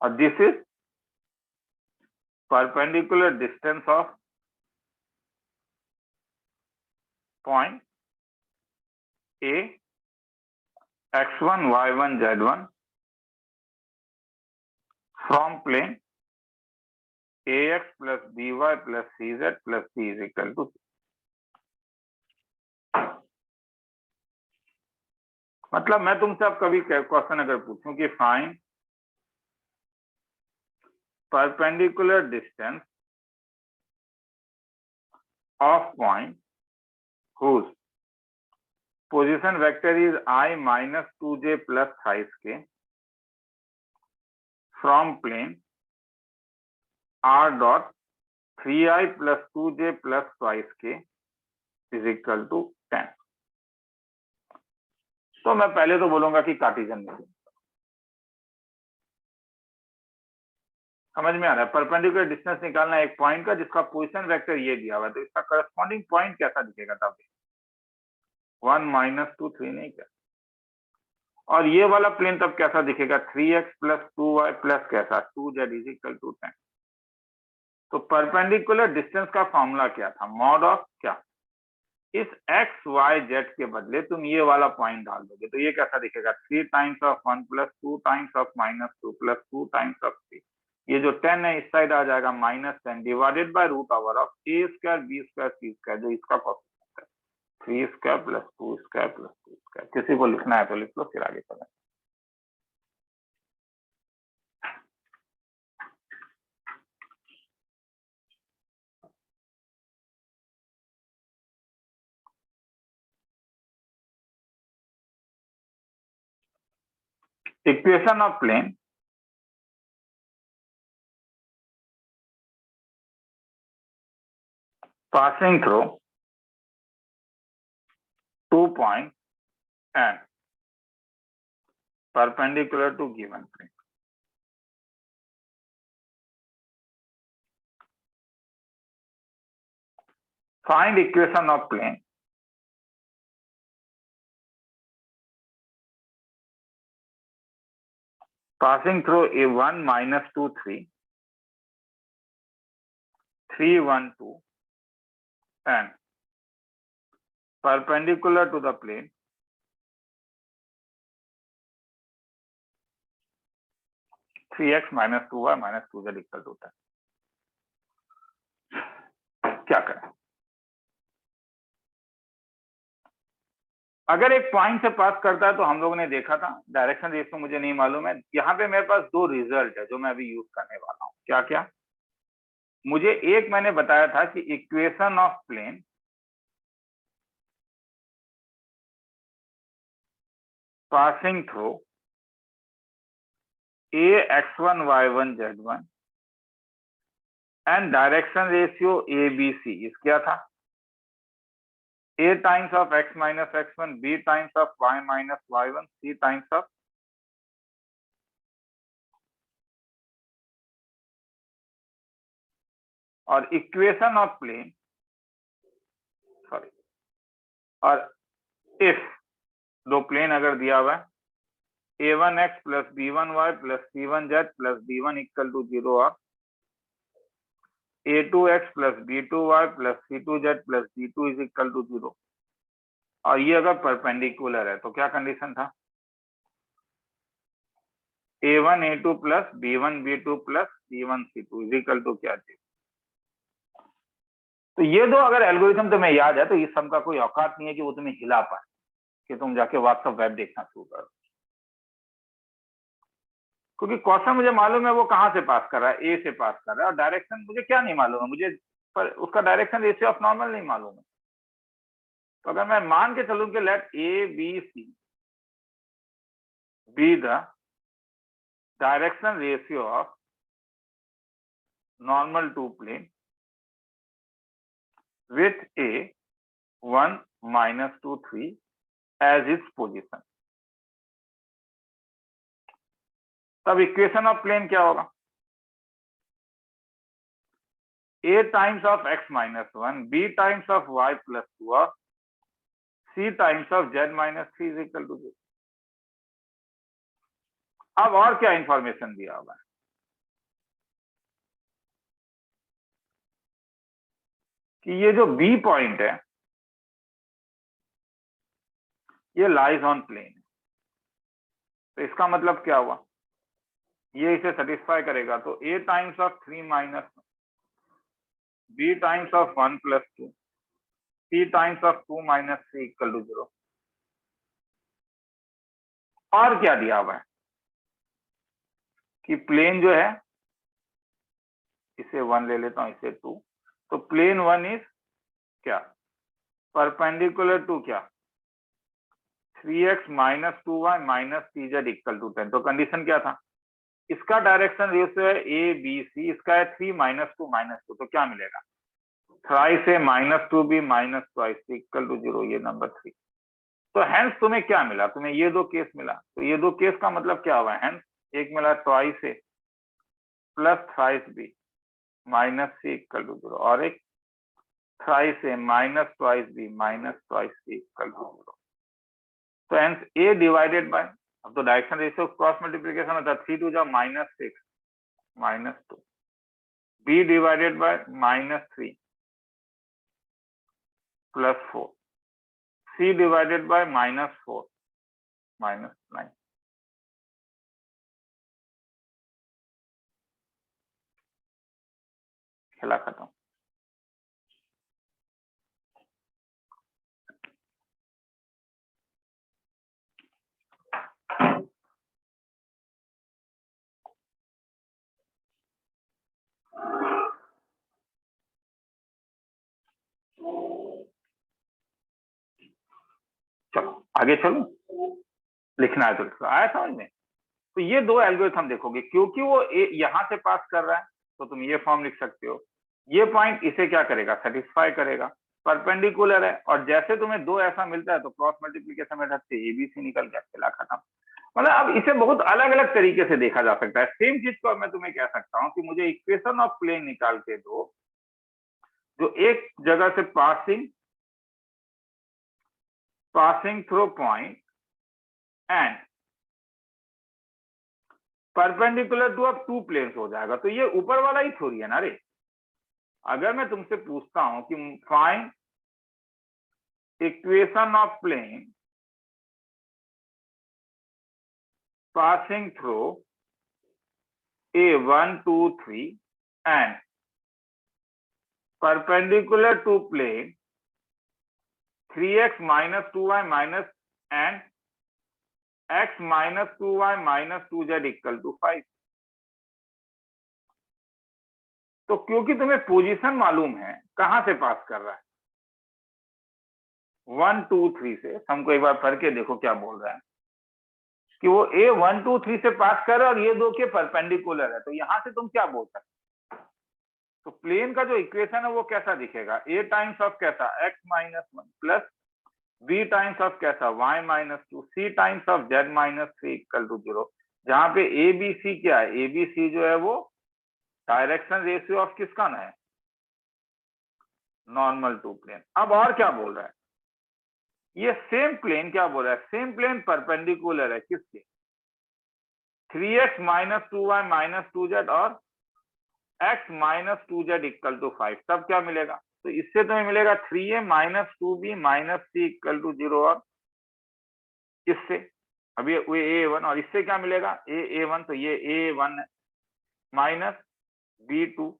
और this is perpendicular distance of point a x1 y1 z1 from plane ax plus by plus cz plus c is equal to 0। मतलब मैं तुमसे अब कभी क्वेश्चन अगर पूछूं कि find perpendicular distance of point whose position vector is I minus 2j plus thrice k from plane r dot 3i plus 2j plus twice k is equal to 10। तो मैं पहले तो बोलूंगा कि कार्टेशियन में, समझ में आ रहा है, परपेंडिकुलर डिस्टेंस निकालना एक पॉइंट का जिसका पोजीशन वेक्टर ये दिया हुआ है, तो इसका करस्पॉन्डिंग पॉइंट कैसा दिखेगा तब 1 माइनस 2 3 नहीं क्या, और ये वाला प्लेन तब कैसा दिखेगा 3x प्लस 2y प्लस कैसा 2z इज इक्वल टू 10। तो परपेंडिकुलर डिस्टेंस का फॉर्मूला क्या था, मॉड ऑफ क्या, इस x y z के बदले तुम ये वाला पॉइंट डाल दोगे तो ये कैसा दिखेगा 3 times of 1 plus 2 times of minus 2 plus 2 times of 3, ये जो 10 है इस साइड आ जाएगा minus 10 divided by root over of a square b square c square, जो इसका कोएफिशिएंट है 3 square plus 2 square plus 2 square. किसी को लिखना है तो लिख लो, फिर आगे चलें। Equation of plane passing through 2 points and perpendicular to given plane। Find equation of plane passing through a 1 minus 2 3 3 1 2 and perpendicular to the plane three X minus 2y minus 2z equal to 10। क्या करें, अगर एक point से पास करता है तो हम लोगों ने देखा था, डायरेक्शन रेशियो मुझे नहीं मालूम है, यहाँ पे मेरे पास दो रिजल्ट है जो मैं अभी यूज करने वाला हूँ। क्या क्या? मुझे एक मैंने बताया था कि equation of plane passing through a x1 y1 z1 and direction ratio abc is क्या था? a times of x minus x1, b times of y minus y1, c times of और इक्वेशन ऑफ प्लेन सॉरी और if दो plane अगर दिया हुआ है a1x plus b1y plus c1z plus d1 equal to 0 और a2x plus b2y plus c2z plus d2 is equal to 0 और ये अगर परपेंडिकुलर है तो क्या कंडीशन था? a1 a2 plus b1 b2 plus c1 c2 is equal to क्या थी? तो ये दो अगर एल्गोरिथम तुम्हें याद है तो इस सम का कोई औकात नहीं है कि वो तुम्हें हिला पाए कि तुम जाके व्हाट्सएप वेब देखना शुरू करो, क्योंकि क्वेश्चन मुझे मालूम है वो कहाँ से पास कर रहा है, ए से पास कर रहा है, और डायरेक्शन मुझे क्या नहीं मालूम है, मुझे पर उसका डायरेक्शन रेशियो ऑफ नॉर्मल नहीं मालूम है। तो अगर मैं मान के चलूं कि let A B C be the direction ratio of normal to plane with a 1 minus 2 3 as its position, तब इक्वेशन ऑफ प्लेन क्या होगा? a times of x minus 1, b times of y plus 2 और c times of z minus 3 is equal to 0। अब और क्या information दिया हुआ है कि ये जो b पॉइंट है ये लाइज ऑन प्लेन है, तो इसका मतलब क्या हुआ? ये इसे सेटिस्फाई करेगा, तो a times of 3 minus b times of 1 plus 2 c times of 2 minus 3 equal to 0। और क्या दिया हुआ है कि प्लेन जो है, इसे 1 ले लेता हूं, इसे 2, तो प्लेन 1 इज क्या? परपेंडिकुलर टू क्या? 3x minus 2y minus 3z equal to 10। तो कंडीशन क्या था? इसका डायरेक्शन रेशियो है ए बी सी, इसका है 3 माइनस 2 माइनस 2, तो क्या मिलेगा? Thrice A minus 2b minus twice equal to 0, ये नंबर 3। तो हेंस तुम्हें क्या मिला? तुम्हें ये दो केस मिला, तो ये दो केस का मतलब क्या हुआ? हेंस एक मिला twice A plus thrice B minus C equal to 0 और एक thrice A minus twice B minus twice C equal to 0। तो हेंस ए डिवाइडेड बाय, अब तो डायरेक्शन रेशियो क्रॉस मल्टीप्लिकेशन होता है, 3 टू जा minus 6 minus 2, B divided by minus 3 plus 4, c divided by minus 4 minus 9। खेला खत्म। चलो आगे चलो, लिखना है तो आया समझ में? तो ये दो एल्गोरिथम देखोगे, क्योंकि वो यहां से पास कर रहा है तो तुम ये फॉर्म लिख सकते हो, ये पॉइंट इसे क्या करेगा? सेटिस्फाई करेगा, परपेंडिकुलर है, और जैसे तुम्हें दो ऐसा मिलता है तो क्रॉस मल्टीप्लीकेशन में से एबीसी निकल गया, खेला खत्म। मतलब अब इसे बहुत अलग अलग तरीके से देखा जा सकता है। सेम चीज को मैं तुम्हें कह सकता हूँ कि मुझे इक्वेशन ऑफ प्लेन निकाल के दो जो एक जगह से passing through point and perpendicular to अब 2 planes हो जाएगा। तो ये ऊपर वाला ही थ्योरी है ना रे। अगर मैं तुमसे पूछता हूं कि find equation of plane passing through A1 2 3 and perpendicular to plane 3x minus 2y minus and x minus 2y minus 2z equal to 5। तो क्योंकि तुम्हें पोजीशन मालूम है, कहां से पास कर रहा है, 1 2 3 से। हमको एक बार पढ़ के देखो क्या बोल रहा है कि वो a 1 2 3 से पास कर रहा है और ये दो के परपेंडिकुलर है। तो यहां से तुम क्या बोल सकते हो, तो प्लेन का जो इक्वेशन है वो कैसा दिखेगा, a टाइम्स ऑफ कैसा x minus 1 plus b times of कैसा y minus 2 c times of z minus 3 equal to 0। जहां पे ए बी सी क्या है, ए बी सी जो है वो डायरेक्शन रेशियो ऑफ किसका ना है, नॉर्मल टू प्लेन। अब और क्या बोल रहा है, ये सेम प्लेन क्या बोल रहा है, सेम प्लेन परपेंडिकुलर है किसके, 3x minus 2y minus 2z और x minus 2z equal to 5। तब क्या मिलेगा, तो इससे तुम्हें मिलेगा 3a minus 2b minus c equal to 0 और इससे अब ये a1 और इससे क्या मिलेगा a1, तो ये a1 minus b2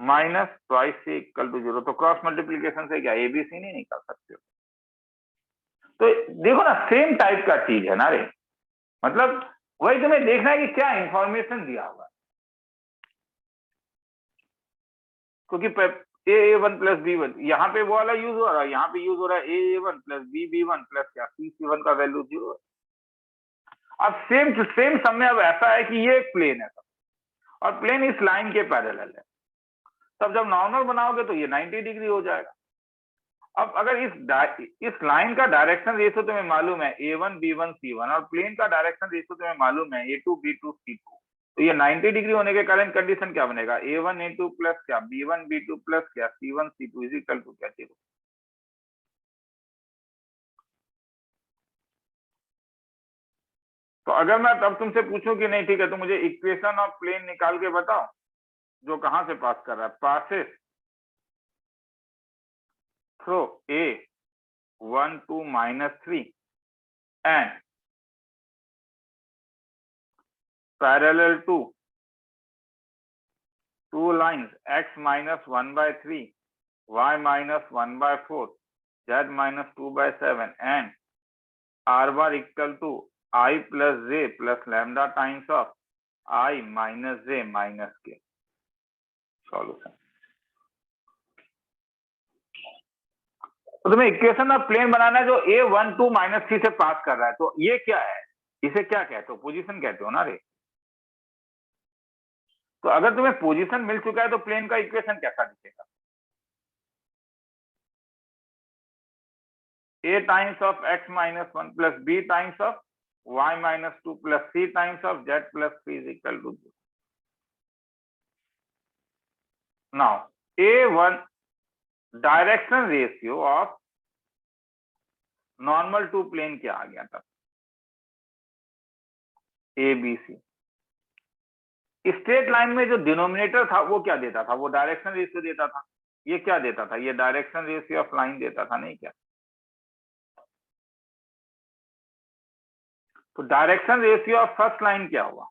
minus twice c equal to 0। तो क्रॉस मल्टीप्लीकेशन से क्या abc नहीं निकाल सकते हो। तो देखो ना सेम टाइप का चीज है ना रे, मतलब वही तुम्हें देखना है कि क्या इंफॉर्मेशन दिया हुआ है, क्योंकि a1 प्लस b1 यहाँ पे वो वाला यूज हो रहा है, यहाँ पे यूज हो रहा है a1 प्लस b1 प्लस क्या c1 का वैल्यू 0 है। अब सेम समय अब ऐसा है कि ये एक प्लेन है और प्लेन इस लाइन के पैरेलल है, तब जब नॉर्मल बनाओगे तो ये 90 डिग्री हो जाएगा। अब अगर इस लाइन का डायरेक्शन रेशियो तुम्हें मालूम है a1 b1 c1 और प्लेन का डायरेक्शन रेशियो तुम्हें मालूम है a2 b2 c2, तो ये 90 डिग्री होने के कारण कंडीशन क्या बनेगा, a1 a2 प्लस क्या b1 b2 प्लस क्या c1 c2 is equal to क्या 0। तो अगर मैं तब तुमसे पूछूं कि नहीं ठीक है तो मुझे इक्वेशन ऑफ प्लेन निकाल के बताओ जो कहां से पास कर रहा है, passes through a 1 2 minus 3 and parallel to two lines x minus 1 by 3 y minus 1 by 4 z minus 2 by 7 and r bar equal to I plus j plus lambda times of I minus j minus k। Solution, तो तुम्हें equation of plane बनाना है जो a 1 2 minus 3 से पास कर रहा है। तो ये क्या है, इसे क्या कहते हो, पोजीशन कहते हो ना रे। तो अगर तुम्हें पोजीशन मिल चुका है तो प्लेन का इक्वेशन कैसा दिखेगा, a times of x minus 1 plus b times of y minus 2 plus c times of z plus 3 is equal to 0। Now a1 direction ratio of normal to plane क्या आ गया तब, ABC। स्ट्रेट लाइन में जो denominator था वो क्या देता था, वो डायरेक्शन रेशियो देता था। ये क्या देता था, ये डायरेक्शन रेशियो ऑफ लाइन देता था, नहीं क्या। तो direction ratio of first line क्या हुआ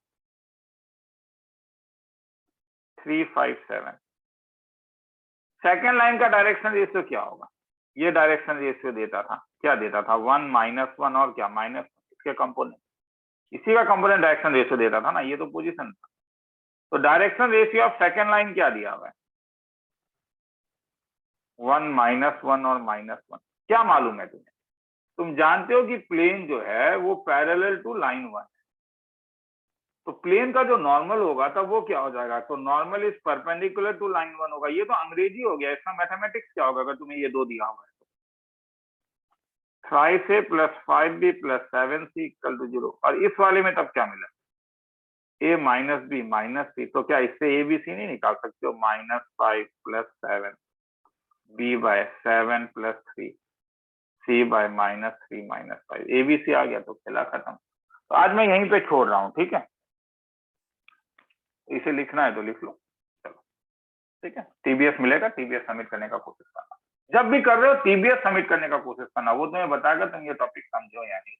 3 5 7। सेकेंड लाइन का डायरेक्शन रेशियो क्या होगा, ये डायरेक्शन रेशियो देता था, क्या देता था 1 माइनस 1 और क्या माइनस इसके कंपोनेंट, इसी का कंपोनेंट डायरेक्शन रेशियो देता था ना, ये तो पोजीशन था। तो direction ratio of second line क्या दिया हुआ है 1 माइनस 1 और माइनस 1। क्या मालूम है तुम्हें, तुम जानते हो कि प्लेन जो है वो पैरेलल टू लाइन 1 है, तो प्लेन का जो नॉर्मल होगा तब वो क्या हो जाएगा, तो normal is perpendicular to line 1 होगा। ये तो अंग्रेजी हो गया, इसका मैथमेटिक्स क्या होगा अगर तुम्हें ये दो दिया हुआ है तो 5a plus 5b plus 7c equal to 0। और इस वाले में तब क्या मिला a minus b minus c, तो क्या इससे a b c नहीं निकाल सकते हो, minus 5 plus 7 b by 7 plus 3 c by minus 3 minus 5 a b c आ गया तो खेला खत्म। तो आज मैं यहीं पे छोड़ रहा हूँ, ठीक है, इसे लिखना है तो लिख लो, चलो ठीक है। टीबीएस मिलेगा, टीबीएस सबमिट करने का कोशिश करना, जब भी कर रहे हो टीबीएस सबमिट करने का कोशिश करना, वो तुम्हें बताएगा तुम ये टॉपिक समझो या नहीं।